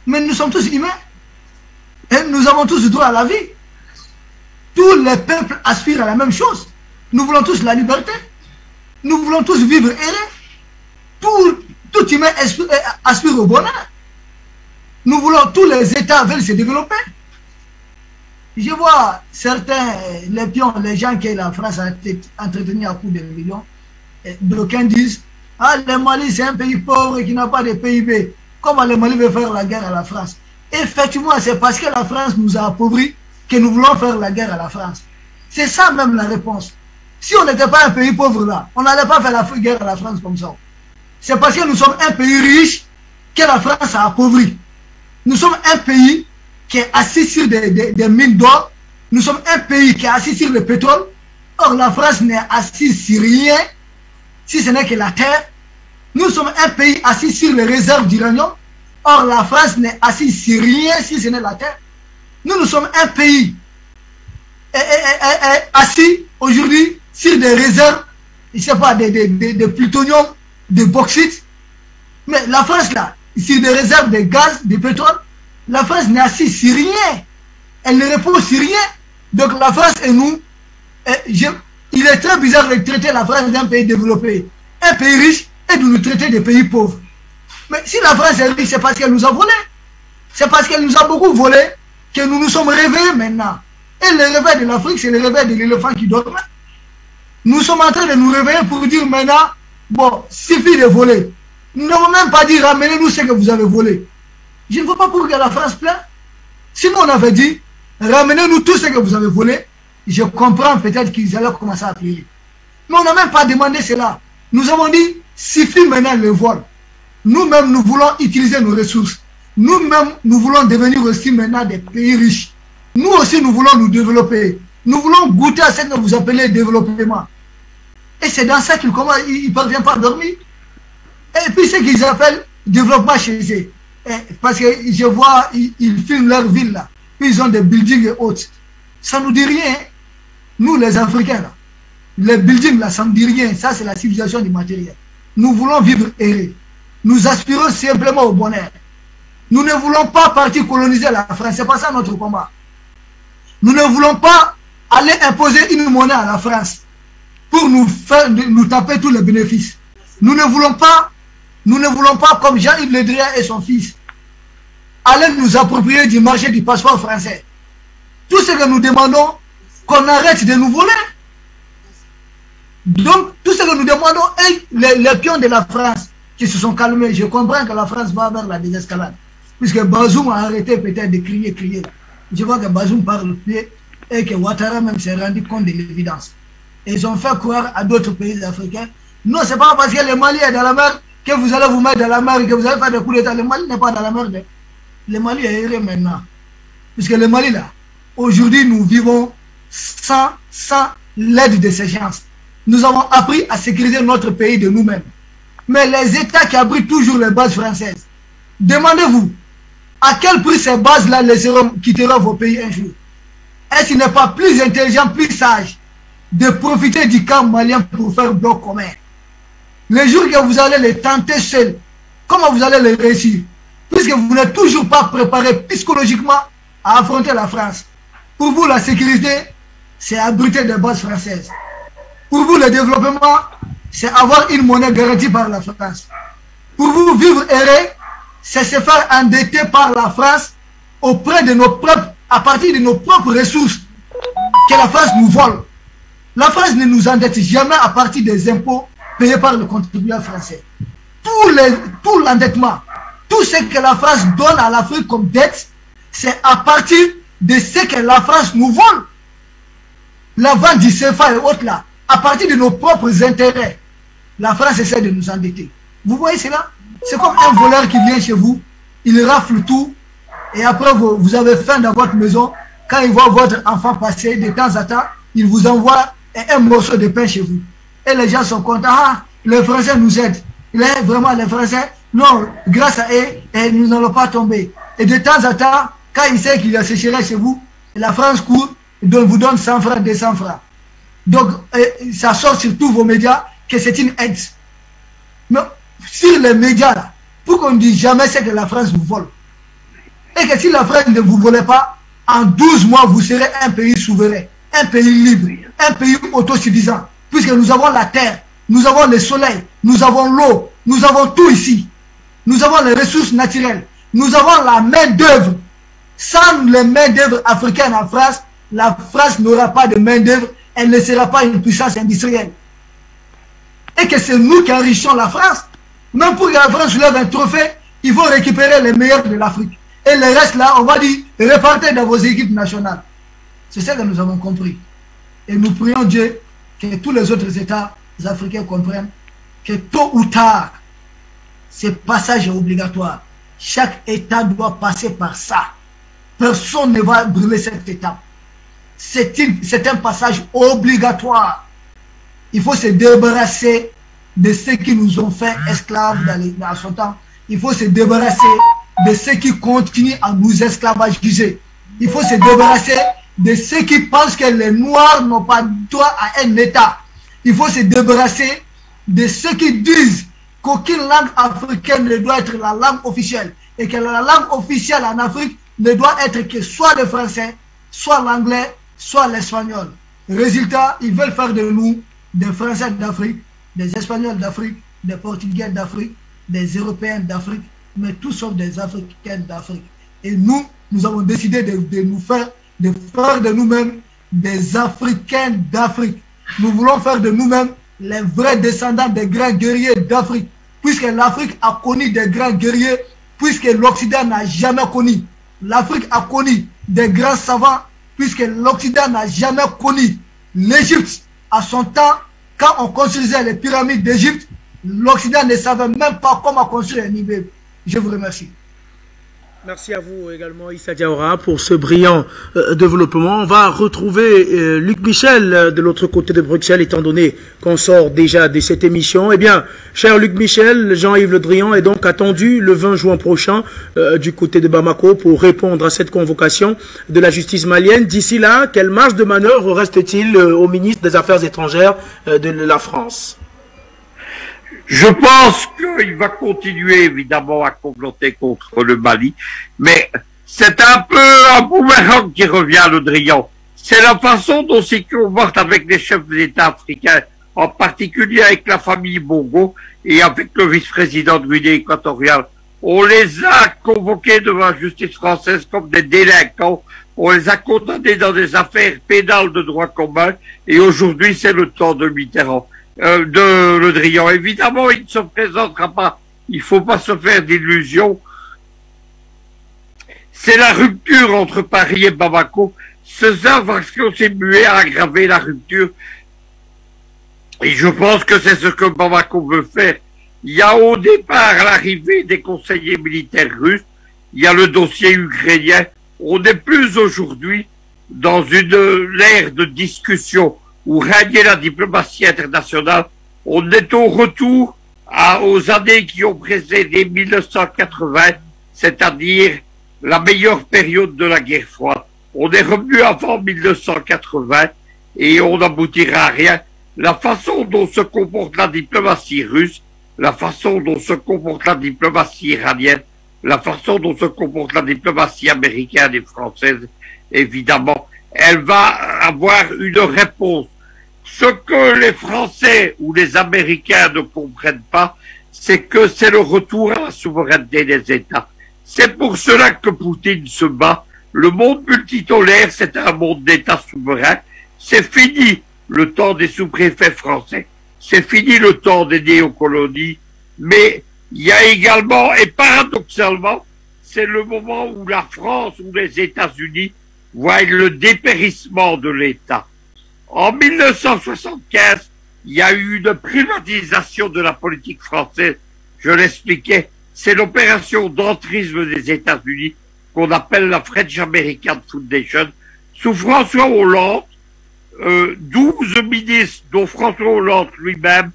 Mais nous sommes tous humains. Et nous avons tous droit à la vie. Tous les peuples aspirent à la même chose. Nous voulons tous la liberté. Nous voulons tous vivre heureux. Tout humain aspire au bonheur. Nous voulons, tous les États veulent se développer. Je vois certains, les pions, les gens que la France a entretenus à coups de millions. D'aucuns disent, ah, le Mali c'est un pays pauvre qui n'a pas de PIB. Comment le Mali veut faire la guerre à la France? Effectivement, c'est parce que la France nous a appauvris que nous voulons faire la guerre à la France. C'est ça même la réponse. Si on n'était pas un pays pauvre là, on n'allait pas faire la guerre à la France comme ça. C'est parce que nous sommes un pays riche que la France a appauvri. Nous sommes un pays qui est assis sur des mines d'or. Nous sommes un pays qui est assis sur le pétrole. Or, la France n'est assise sur rien, si ce n'est que la terre. Nous sommes un pays assis sur les réserves d'uranium. Or, la France n'est assise sur rien, si ce n'est la terre. Nous sommes un pays assis aujourd'hui sur des réserves, je ne sais pas, de plutonium, de bauxite. Mais la France, là, sur des réserves de gaz, de pétrole, la France n'est assise sur rien. Elle ne repose sur rien. Donc la France et nous, il est très bizarre de traiter la France d'un pays développé, un pays riche, et de nous traiter de pays pauvres. Mais si la France est riche, c'est parce qu'elle nous a volé. C'est parce qu'elle nous a beaucoup volé que nous nous sommes réveillés maintenant. Et le réveil de l'Afrique, c'est le réveil de l'éléphant qui dormait. Nous sommes en train de nous réveiller pour dire maintenant, bon, suffit de voler. Nous n'avons même pas dit ramenez-nous ce que vous avez volé. Je ne veux pas pour que la France plaît. Sinon on avait dit ramenez-nous tout ce que vous avez volé. Je comprends peut-être qu'ils allaient commencer à payer. Mais on n'a même pas demandé cela. Nous avons dit suffit maintenant le vol. Nous-mêmes nous voulons utiliser nos ressources. Nous-mêmes nous voulons devenir aussi maintenant des pays riches. Nous aussi nous voulons nous développer. Nous voulons goûter à ce que vous appelez développement. Et c'est dans ça qu'ils ne parviennent pas à dormir. Et puis ce qu'ils appellent développement chez eux. Parce que je vois, ils filment leur ville là. Puis ils ont des buildings et autres. Ça ne nous dit rien. Nous les Africains là. Les buildings là, ça ne nous dit rien. Ça c'est la civilisation du matériel. Nous voulons vivre heureux. Nous aspirons simplement au bonheur. Nous ne voulons pas partir coloniser la France. C'est pas ça notre combat. Nous ne voulons pas aller imposer une monnaie à la France pour nous taper tous les bénéfices. Nous ne voulons pas, comme Jean-Yves Le Drian et son fils, aller nous approprier du marché du passeport français. Tout ce que nous demandons, qu'on arrête de nous voler. Donc, tout ce que nous demandons est les pions de la France qui se sont calmés. Je comprends que la France va vers la désescalade. Puisque Bazoum a arrêté peut-être de crier. Je vois que Bazoum parle pied et que Ouattara même s'est rendu compte de l'évidence. Et ils ont fait croire à d'autres pays africains. Non, c'est pas parce que le Mali est dans la mer que vous allez vous mettre dans la mer et que vous allez faire des coups d'État. Le Mali n'est pas dans la mer. Le Mali est heureux maintenant. Puisque le Mali là, aujourd'hui nous vivons sans l'aide de ces gens. Nous avons appris à sécuriser notre pays de nous-mêmes. Mais les États qui abritent toujours les bases françaises, demandez-vous, à quel prix ces bases-là quitteront vos pays un jour? Est-ce qu'il n'est pas plus intelligent, plus sage de profiter du camp malien pour faire bloc commun? Les jours que vous allez les tenter seuls, comment vous allez les réussir? Puisque vous n'êtes toujours pas préparé psychologiquement à affronter la France. Pour vous, la sécurité, c'est abriter des bases françaises. Pour vous, le développement, c'est avoir une monnaie garantie par la France. Pour vous, vivre heureux, c'est se faire endetter par la France auprès de nos propres, à partir de nos propres ressources que la France nous vole. La France ne nous endette jamais à partir des impôts payés par le contribuable français. Tout l'endettement, tout ce que la France donne à l'Afrique comme dette, c'est à partir de ce que la France nous vole. La vente du CFA et autres là, à partir de nos propres intérêts, la France essaie de nous endetter. Vous voyez cela? C'est comme un voleur qui vient chez vous, il rafle tout, Et après, vous avez faim dans votre maison. Quand ils voient votre enfant passer, de temps en temps, ils vous envoient un morceau de pain chez vous. Et les gens sont contents. Ah, les Français nous aident. Vraiment, les Français, non, grâce à eux, nous n'allons pas tomber. Et de temps en temps, quand ils savent qu'il y a sécheresse chez vous, la France court, vous donne 100 francs, 200 francs. Donc, ça sort sur tous vos médias que c'est une aide. Mais sur les médias, là, pour qu'on ne dise jamais c'est que la France vous vole. Et que si la France ne vous volait pas, en 12 mois, vous serez un pays souverain, un pays libre, un pays autosuffisant. Puisque nous avons la terre, nous avons le soleil, nous avons l'eau, nous avons tout ici. Nous avons les ressources naturelles, nous avons la main d'œuvre. Sans les mains d'œuvre africaines en France, la France n'aura pas de main d'œuvre, elle ne sera pas une puissance industrielle. Et que c'est nous qui enrichissons la France. Même pour que la France lève un trophée, il faut récupérer les meilleurs de l'Afrique. Et le reste là, on va dire, répartez dans vos équipes nationales. C'est ça que nous avons compris. Et nous prions Dieu que tous les autres États africains comprennent que tôt ou tard, ce passage est obligatoire. Chaque État doit passer par ça. Personne ne va brûler cette étape. C'est un passage obligatoire. Il faut se débarrasser de ceux qui nous ont fait esclaves dans son temps. Il faut se débarrasser de ceux qui continuent à nous esclavagiser. Il faut se débarrasser de ceux qui pensent que les Noirs n'ont pas droit à un État. Il faut se débarrasser de ceux qui disent qu'aucune langue africaine ne doit être la langue officielle et que la langue officielle en Afrique ne doit être que soit le français, soit l'anglais, soit l'espagnol. Résultat, ils veulent faire de nous des Français d'Afrique, des Espagnols d'Afrique, des Portugais d'Afrique, des Européens d'Afrique, mais tous sont des Africains d'Afrique. Et nous, nous avons décidé de faire de nous-mêmes des Africains d'Afrique. Nous voulons faire de nous-mêmes les vrais descendants des grands guerriers d'Afrique, puisque l'Afrique a connu des grands guerriers, puisque l'Occident n'a jamais connu. L'Afrique a connu des grands savants, puisque l'Occident n'a jamais connu. L'Égypte, à son temps, quand on construisait les pyramides d'Égypte, l'Occident ne savait même pas comment construire un immeuble. Je vous remercie. Merci à vous également, Issa Diawara, pour ce brillant développement. On va retrouver Luc Michel de l'autre côté de Bruxelles, étant donné qu'on sort déjà de cette émission. Eh bien, cher Luc Michel, Jean-Yves Le Drian est donc attendu le 20 juin prochain du côté de Bamako pour répondre à cette convocation de la justice malienne. D'ici là, quelle marge de manœuvre reste-t-il au ministre des Affaires étrangères de la France ? Je pense qu'il va continuer évidemment à comploter contre le Mali, mais c'est un peu un boomerang qui revient à Le Drian. C'est la façon dont il comporte avec les chefs d'État africains, en particulier avec la famille Bongo et avec le vice-président de Guinée équatoriale. On les a convoqués devant la justice française comme des délinquants, on les a condamnés dans des affaires pénales de droit commun, et aujourd'hui c'est le temps de Mitterrand. De Le Drian. Évidemment, il ne se présentera pas. Il ne faut pas se faire d'illusions. C'est la rupture entre Paris et Bamako. Ces infractions s'est mué à aggraver la rupture. Et je pense que c'est ce que Bamako veut faire. Il y a au départ l'arrivée des conseillers militaires russes. Il y a le dossier ukrainien. On n'est plus aujourd'hui dans une ère de discussion où régnait la diplomatie internationale. On est au retour aux années qui ont précédé 1980, c'est-à-dire la meilleure période de la guerre froide. On est revenu avant 1980 et on n'aboutira à rien. La façon dont se comporte la diplomatie russe, la façon dont se comporte la diplomatie iranienne, la façon dont se comporte la diplomatie américaine et française, évidemment, elle va avoir une réponse. Ce que les Français ou les Américains ne comprennent pas, c'est que c'est le retour à la souveraineté des États. C'est pour cela que Poutine se bat. Le monde multipolaire, c'est un monde d'États souverains. C'est fini le temps des sous-préfets français. C'est fini le temps des néocolonies. Mais il y a également, et paradoxalement, c'est le moment où la France ou les États-Unis voient le dépérissement de l'État. En 1975, il y a eu une privatisation de la politique française. Je l'expliquais, c'est l'opération d'entrisme des États-Unis qu'on appelle la French American Foundation, sous François Hollande, 12 ministres, dont François Hollande lui-même,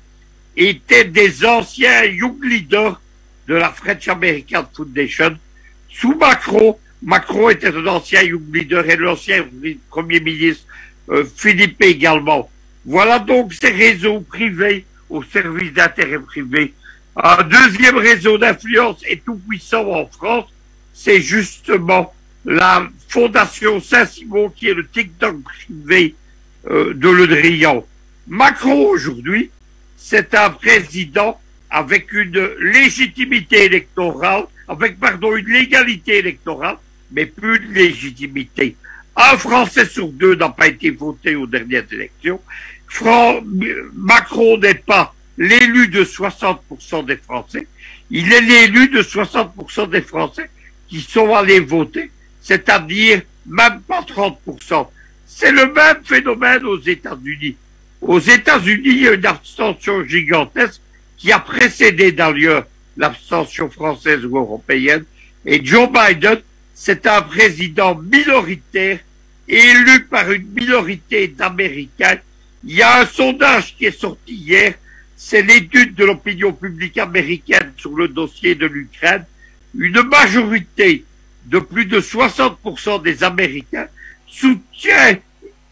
étaient des anciens young leaders de la French American Foundation. Sous Macron, Macron était un ancien young leader et l'ancien premier ministre Philippe également. Voilà donc ces réseaux privés au service d'intérêts privés. Un deuxième réseau d'influence et tout puissant en France, c'est justement la Fondation Saint-Simon qui est le TikTok privé de Le Drian. Macron aujourd'hui, c'est un président avec une légitimité électorale, une légalité électorale, mais plus de légitimité. Un Français sur deux n'a pas été voté aux dernières élections. Macron n'est pas l'élu de 60% des Français. Il est l'élu de 60% des Français qui sont allés voter, c'est-à-dire même pas 30%. C'est le même phénomène aux États-Unis. Aux États-Unis, il y a une abstention gigantesque qui a précédé d'ailleurs l'abstention française ou européenne. Et Joe Biden, c'est un président minoritaire élu par une minorité d'Américains. Il y a un sondage qui est sorti hier, c'est l'étude de l'opinion publique américaine sur le dossier de l'Ukraine. Une majorité de plus de 60% des Américains soutient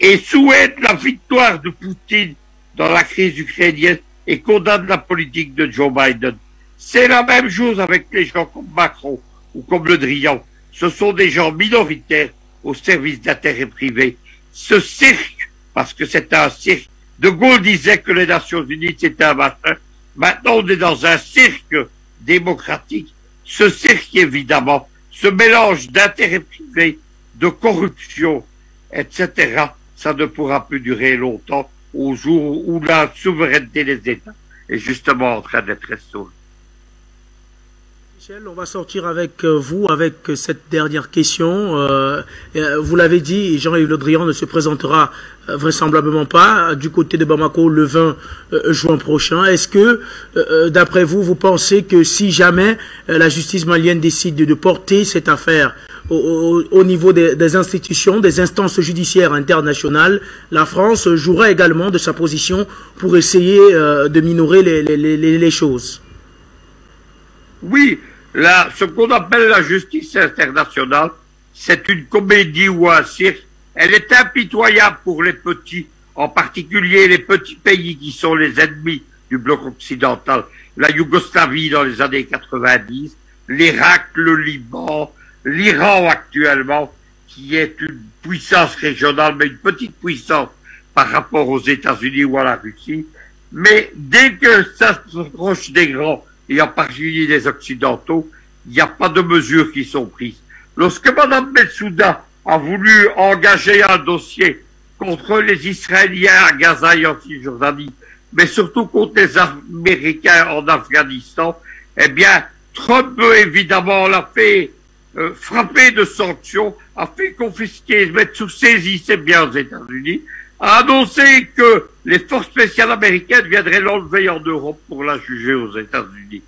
et souhaite la victoire de Poutine dans la crise ukrainienne et condamne la politique de Joe Biden. C'est la même chose avec les gens comme Macron ou comme Le Drian. Ce sont des gens minoritaires au service d'intérêts privés. Ce cirque, parce que c'est un cirque, De Gaulle disait que les Nations Unies c'était un machin. Maintenant on est dans un cirque démocratique. Ce cirque évidemment, ce mélange d'intérêts privés, de corruption, etc., ça ne pourra plus durer longtemps au jour où la souveraineté des États est justement en train d'être restaurée. Michel, on va sortir avec vous avec cette dernière question. Vous l'avez dit, Jean-Yves Le Drian ne se présentera vraisemblablement pas du côté de Bamako le 20 juin prochain. Est-ce que, d'après vous, vous pensez que si jamais la justice malienne décide de porter cette affaire au niveau des institutions, des instances judiciaires internationales, la France jouera également de sa position pour essayer de minorer les choses? Oui, ce qu'on appelle la justice internationale, c'est une comédie ou un cirque. Elle est impitoyable pour les petits, en particulier les petits pays qui sont les ennemis du bloc occidental. La Yougoslavie dans les années 90, l'Irak, le Liban, l'Iran actuellement, qui est une puissance régionale, mais une petite puissance par rapport aux États-Unis ou à la Russie. Mais dès que ça se rapproche des grands, et en particulier des Occidentaux, il n'y a pas de mesures qui sont prises. Lorsque Mme Bensouda a voulu engager un dossier contre les Israéliens à Gaza et en Cisjordanie, mais surtout contre les Américains en Afghanistan, eh bien, Trump, évidemment, l'a fait frapper de sanctions, a fait confisquer, mettre sous saisie ses biens aux États-Unis, a annoncé que les forces spéciales américaines viendraient l'enlever en Europe pour la juger aux États-Unis.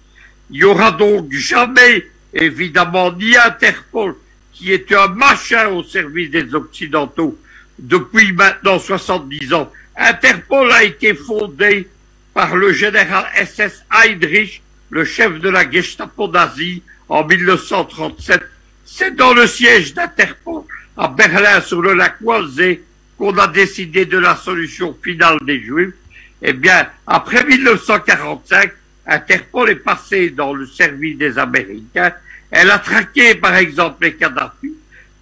Il n'y aura donc jamais, évidemment, ni Interpol, qui est un machin au service des Occidentaux depuis maintenant 70 ans. Interpol a été fondé par le général SS Heydrich, le chef de la Gestapo nazie, en 1937. C'est dans le siège d'Interpol, à Berlin, sur le lac Wannsee, qu'on a décidé de la solution finale des Juifs. Eh bien, après 1945, Interpol est passé dans le service des Américains. Elle a traqué, par exemple, les Kadhafi,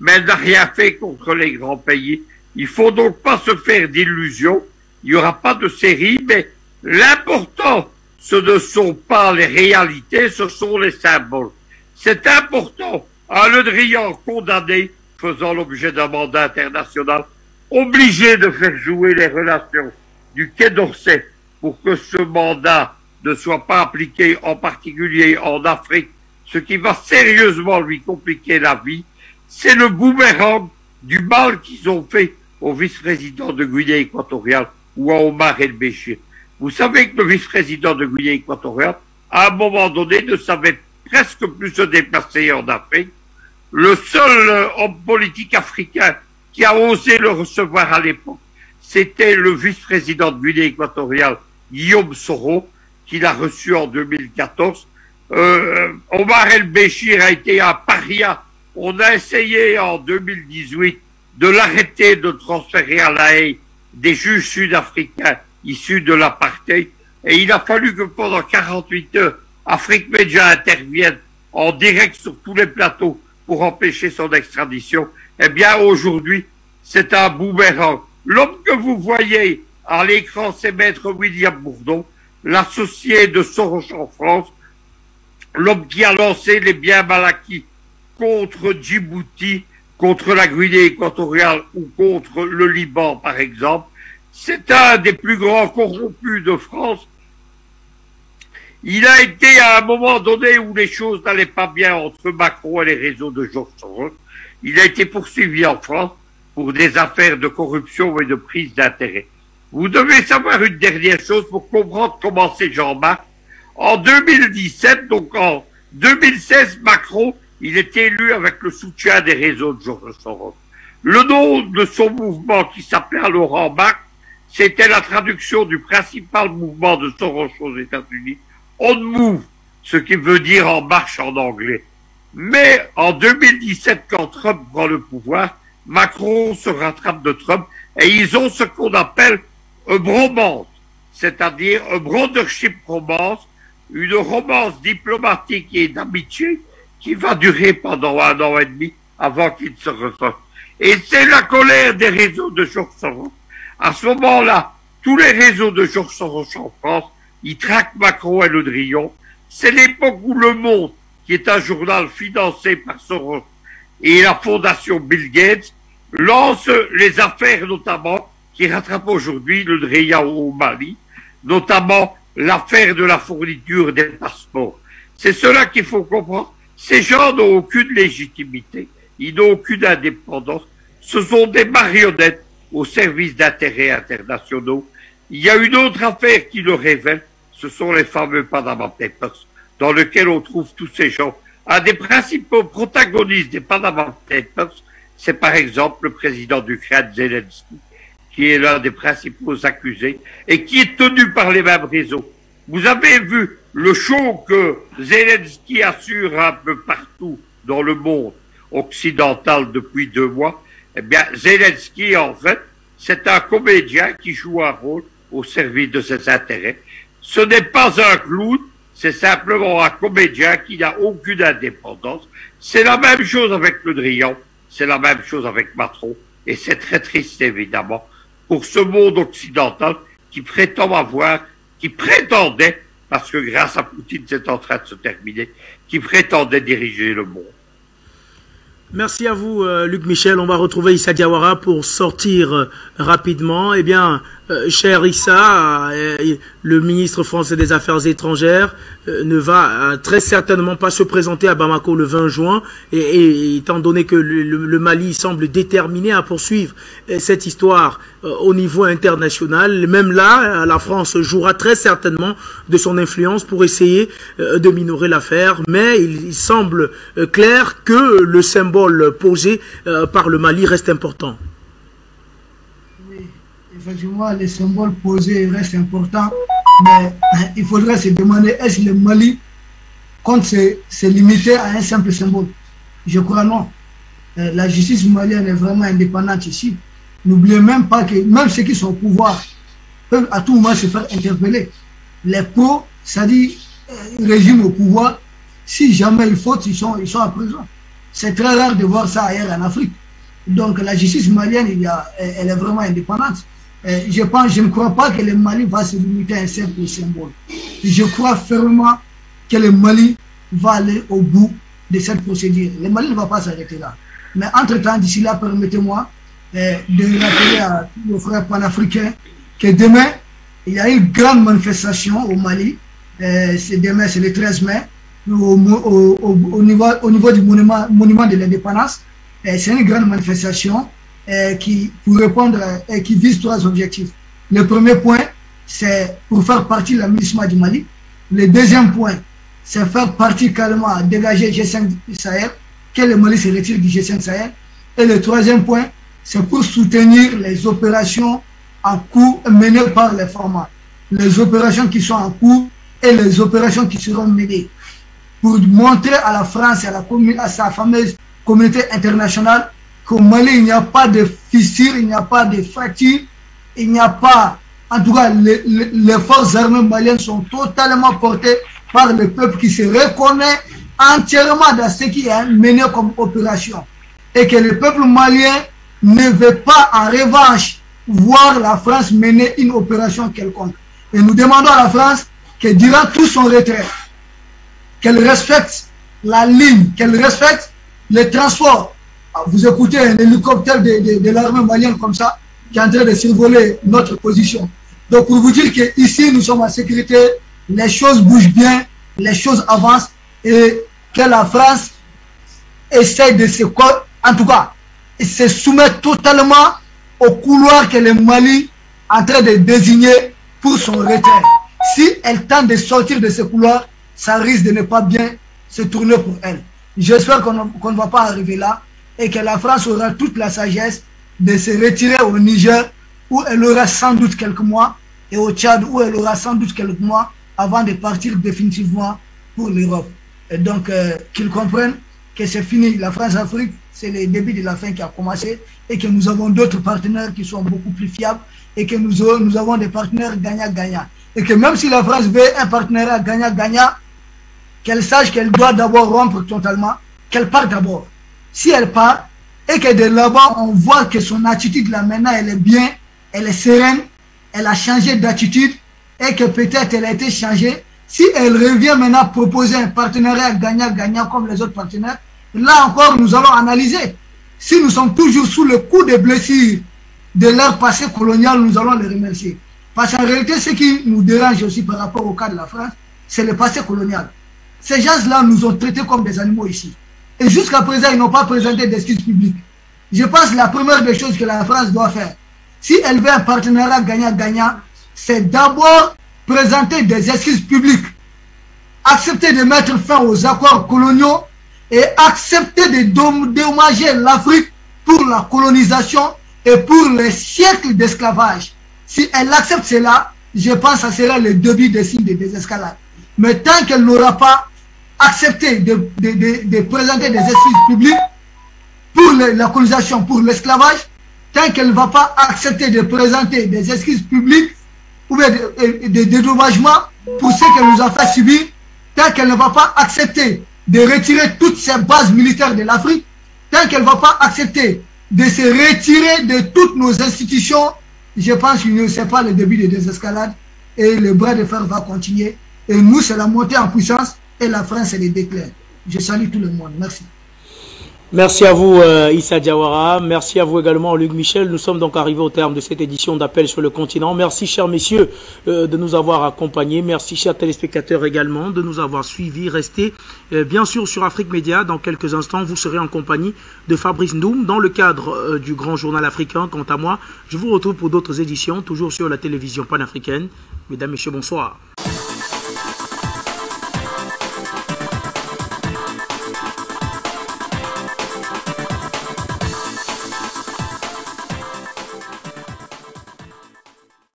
mais elle n'a rien fait contre les grands pays. Il faut donc pas se faire d'illusions. Il n'y aura pas de série, mais l'important, ce ne sont pas les réalités, ce sont les symboles. C'est important. Un Le Drian condamné, faisant l'objet d'un mandat international, obligé de faire jouer les relations du Quai d'Orsay pour que ce mandat ne soit pas appliqué, en particulier en Afrique, ce qui va sérieusement lui compliquer la vie. C'est le boomerang du mal qu'ils ont fait au vice-président de Guinée équatoriale ou à Omar El-Béchir. Vous savez que le vice-président de Guinée équatoriale, à un moment donné, ne savait presque plus se déplacer en Afrique. Le seul homme politique africain qui a osé le recevoir à l'époque, c'était le vice-président de Guinée équatoriale, Guillaume Soro, qui l'a reçu en 2014. Omar El-Béchir a été un paria. On a essayé en 2018 de l'arrêter, de transférer à La Haye des juges sud-africains issus de l'apartheid. Et il a fallu que pendant 48 heures, Afrique Média intervienne en direct sur tous les plateaux pour empêcher son extradition. Eh bien, aujourd'hui, c'est un boomerang. L'homme que vous voyez à l'écran, c'est Maître William Bourdon, l'associé de Soros en France, l'homme qui a lancé les biens mal acquis contre Djibouti, contre la Guinée équatoriale ou contre le Liban, par exemple. C'est un des plus grands corrompus de France. Il a été à un moment donné où les choses n'allaient pas bien entre Macron et les réseaux de Georges Soros. Il a été poursuivi en France pour des affaires de corruption et de prise d'intérêt. Vous devez savoir une dernière chose pour comprendre comment ces gens marchent. En 2017, donc en 2016, Macron, il était élu avec le soutien des réseaux de Georges Soros. Le nom de son mouvement, qui s'appelait alors En Marche, c'était la traduction du principal mouvement de Soros aux États-Unis, On Move, ce qui veut dire en marche en anglais. Mais en 2017, quand Trump prend le pouvoir, Macron se rattrape de Trump et ils ont ce qu'on appelle un bromance, c'est-à-dire un brothership romance, une romance diplomatique et d'amitié qui va durer pendant 1 an et demi avant qu'ils se refassent. Et c'est la colère des réseaux de Georges Soros. À ce moment-là, tous les réseaux de Georges Soros en France, ils traquent Macron et Le Drian. C'est l'époque où Le Monde, qui est un journal financé par Soros et la fondation Bill Gates, lance les affaires notamment qui rattrapent aujourd'hui Le Drian au Mali, notamment l'affaire de la fourniture des passeports. C'est cela qu'il faut comprendre. Ces gens n'ont aucune légitimité, ils n'ont aucune indépendance. Ce sont des marionnettes au service d'intérêts internationaux. Il y a une autre affaire qui le révèle, ce sont les fameux Panama Papers, dans lesquels on trouve tous ces gens. Un des principaux protagonistes des Panama Papers, c'est par exemple le président d'Ukraine, Zelensky, qui est l'un des principaux accusés et qui est tenu par les mêmes réseaux. Vous avez vu le show que Zelensky assure un peu partout dans le monde occidental depuis 2 mois. Eh bien, Zelensky, en fait, c'est un comédien qui joue un rôle au service de ses intérêts. Ce n'est pas un clown, c'est simplement un comédien qui n'a aucune indépendance. C'est la même chose avec Le Drian, c'est la même chose avec Macron, et c'est très triste, évidemment, pour ce monde occidental qui prétendait, parce que grâce à Poutine c'est en train de se terminer, qui prétendait diriger le monde. Merci à vous, Luc Michel. On va retrouver Issa Diawara pour sortir rapidement. Eh bien, cher Issa, le ministre français des Affaires étrangères ne va très certainement pas se présenter à Bamako le 20 juin. Et étant donné que le Mali semble déterminé à poursuivre cette histoire au niveau international, même là, la France jouera très certainement de son influence pour essayer de minorer l'affaire. Mais il semble clair que le symbole posé par le Mali reste important. Oui, effectivement, les symboles posés restent importants, mais il faudrait se demander, est-ce que le Mali compte se limiter à un simple symbole? Je crois non. La justice malienne est vraiment indépendante ici. N'oubliez même pas que même ceux qui sont au pouvoir peuvent à tout moment se faire interpeller. Les pros, c'est-à-dire régime au pouvoir, si jamais ils fautent, ils sont en prison. C'est très rare de voir ça ailleurs en Afrique. Donc la justice malienne, elle est vraiment indépendante. Je ne crois pas que le Mali va se limiter à un simple symbole. Je crois fermement que le Mali va aller au bout de cette procédure. Le Mali ne va pas s'arrêter là. Mais entre-temps, d'ici là, permettez-moi de rappeler à tous nos frères panafricains que demain, il y a une grande manifestation au Mali. Demain, c'est le 13 mai. Au niveau du monument de l'indépendance. C'est une grande manifestation qui, pour répondre, qui vise 3 objectifs. Le premier point, c'est pour faire partie de l'aménagement du Mali. Le deuxième point, c'est faire partie carrément, dégager G5 Sahel, que le Mali se retire du G5 Sahel. Et le troisième point, c'est pour soutenir les opérations en cours menées par les formats. Les opérations qui sont en cours et les opérations qui seront menées. Pour montrer à la France et à sa fameuse communauté internationale qu'au Mali, il n'y a pas de fissure, il n'y a pas de fracture, il n'y a pas... En tout cas, les forces armées maliennes sont totalement portées par le peuple qui se reconnaît entièrement dans ce qui est mené comme opération. Et que le peuple malien ne veut pas en revanche voir la France mener une opération quelconque. Et nous demandons à la France que durant tout son retrait, qu'elle respecte la ligne, qu'elle respecte les transports. Vous écoutez un hélicoptère de l'armée malienne comme ça, qui est en train de survoler notre position. Donc pour vous dire qu'ici nous sommes en sécurité, les choses bougent bien, les choses avancent et que la France essaie de en tout cas, se soumettre totalement au couloir que le Mali est en train de désigner pour son retrait. Si elle tente de sortir de ce couloir, ça risque de ne pas bien se tourner pour elle. J'espère qu'on ne va pas arriver là et que la France aura toute la sagesse de se retirer au Niger où elle aura sans doute quelques mois et au Tchad où elle aura sans doute quelques mois avant de partir définitivement pour l'Europe. Et donc qu'ils comprennent que c'est fini. La France-Afrique, c'est le début de la fin qui a commencé et que nous avons d'autres partenaires qui sont beaucoup plus fiables et que nous avons des partenaires gagnant-gagnant. Et que même si la France veut un partenariat gagnant-gagnant, qu'elle sache qu'elle doit d'abord rompre totalement, qu'elle parte d'abord. Si elle part, et que de là-bas, on voit que son attitude là maintenant, elle est bien, elle est sereine, elle a changé d'attitude, et que peut-être elle a été changée. Si elle revient maintenant proposer un partenariat gagnant-gagnant comme les autres partenaires, là encore, nous allons analyser. Si nous sommes toujours sous le coup des blessures de leur passé colonial, nous allons les remercier. Parce qu'en réalité, ce qui nous dérange aussi par rapport au cas de la France, c'est le passé colonial. Ces gens-là nous ont traités comme des animaux ici. Et jusqu'à présent, ils n'ont pas présenté d'excuses publiques. Je pense que la première des choses que la France doit faire, si elle veut un partenariat gagnant-gagnant, c'est d'abord présenter des excuses publiques, accepter de mettre fin aux accords coloniaux et accepter de dédommager l'Afrique pour la colonisation et pour les siècles d'esclavage. Si elle accepte cela, je pense que ça sera le début des signes de désescalade. Mais tant qu'elle n'aura pas accepté de présenter des excuses publiques pour la colonisation, pour l'esclavage, tant qu'elle ne va pas accepter de présenter des excuses publiques ou des dédommagements pour ce qu'elle nous a fait subir, tant qu'elle ne va pas accepter de retirer toutes ces bases militaires de l'Afrique, tant qu'elle ne va pas accepter de se retirer de toutes nos institutions, je pense que ce n'est pas le début de désescalade et le bras de fer va continuer. Et nous, c'est la montée en puissance et la France, c'est le déclin. Je salue tout le monde. Merci. Merci à vous Issa Diawara, merci à vous également Luc Michel. Nous sommes donc arrivés au terme de cette édition d'Appel sur le continent. Merci chers messieurs de nous avoir accompagnés. Merci chers téléspectateurs également de nous avoir suivis. Restez bien sûr sur Afrique Média. Dans quelques instants, vous serez en compagnie de Fabrice Ndoum dans le cadre du grand journal africain. Quant à moi, je vous retrouve pour d'autres éditions, toujours sur la télévision panafricaine. Mesdames, Messieurs, bonsoir.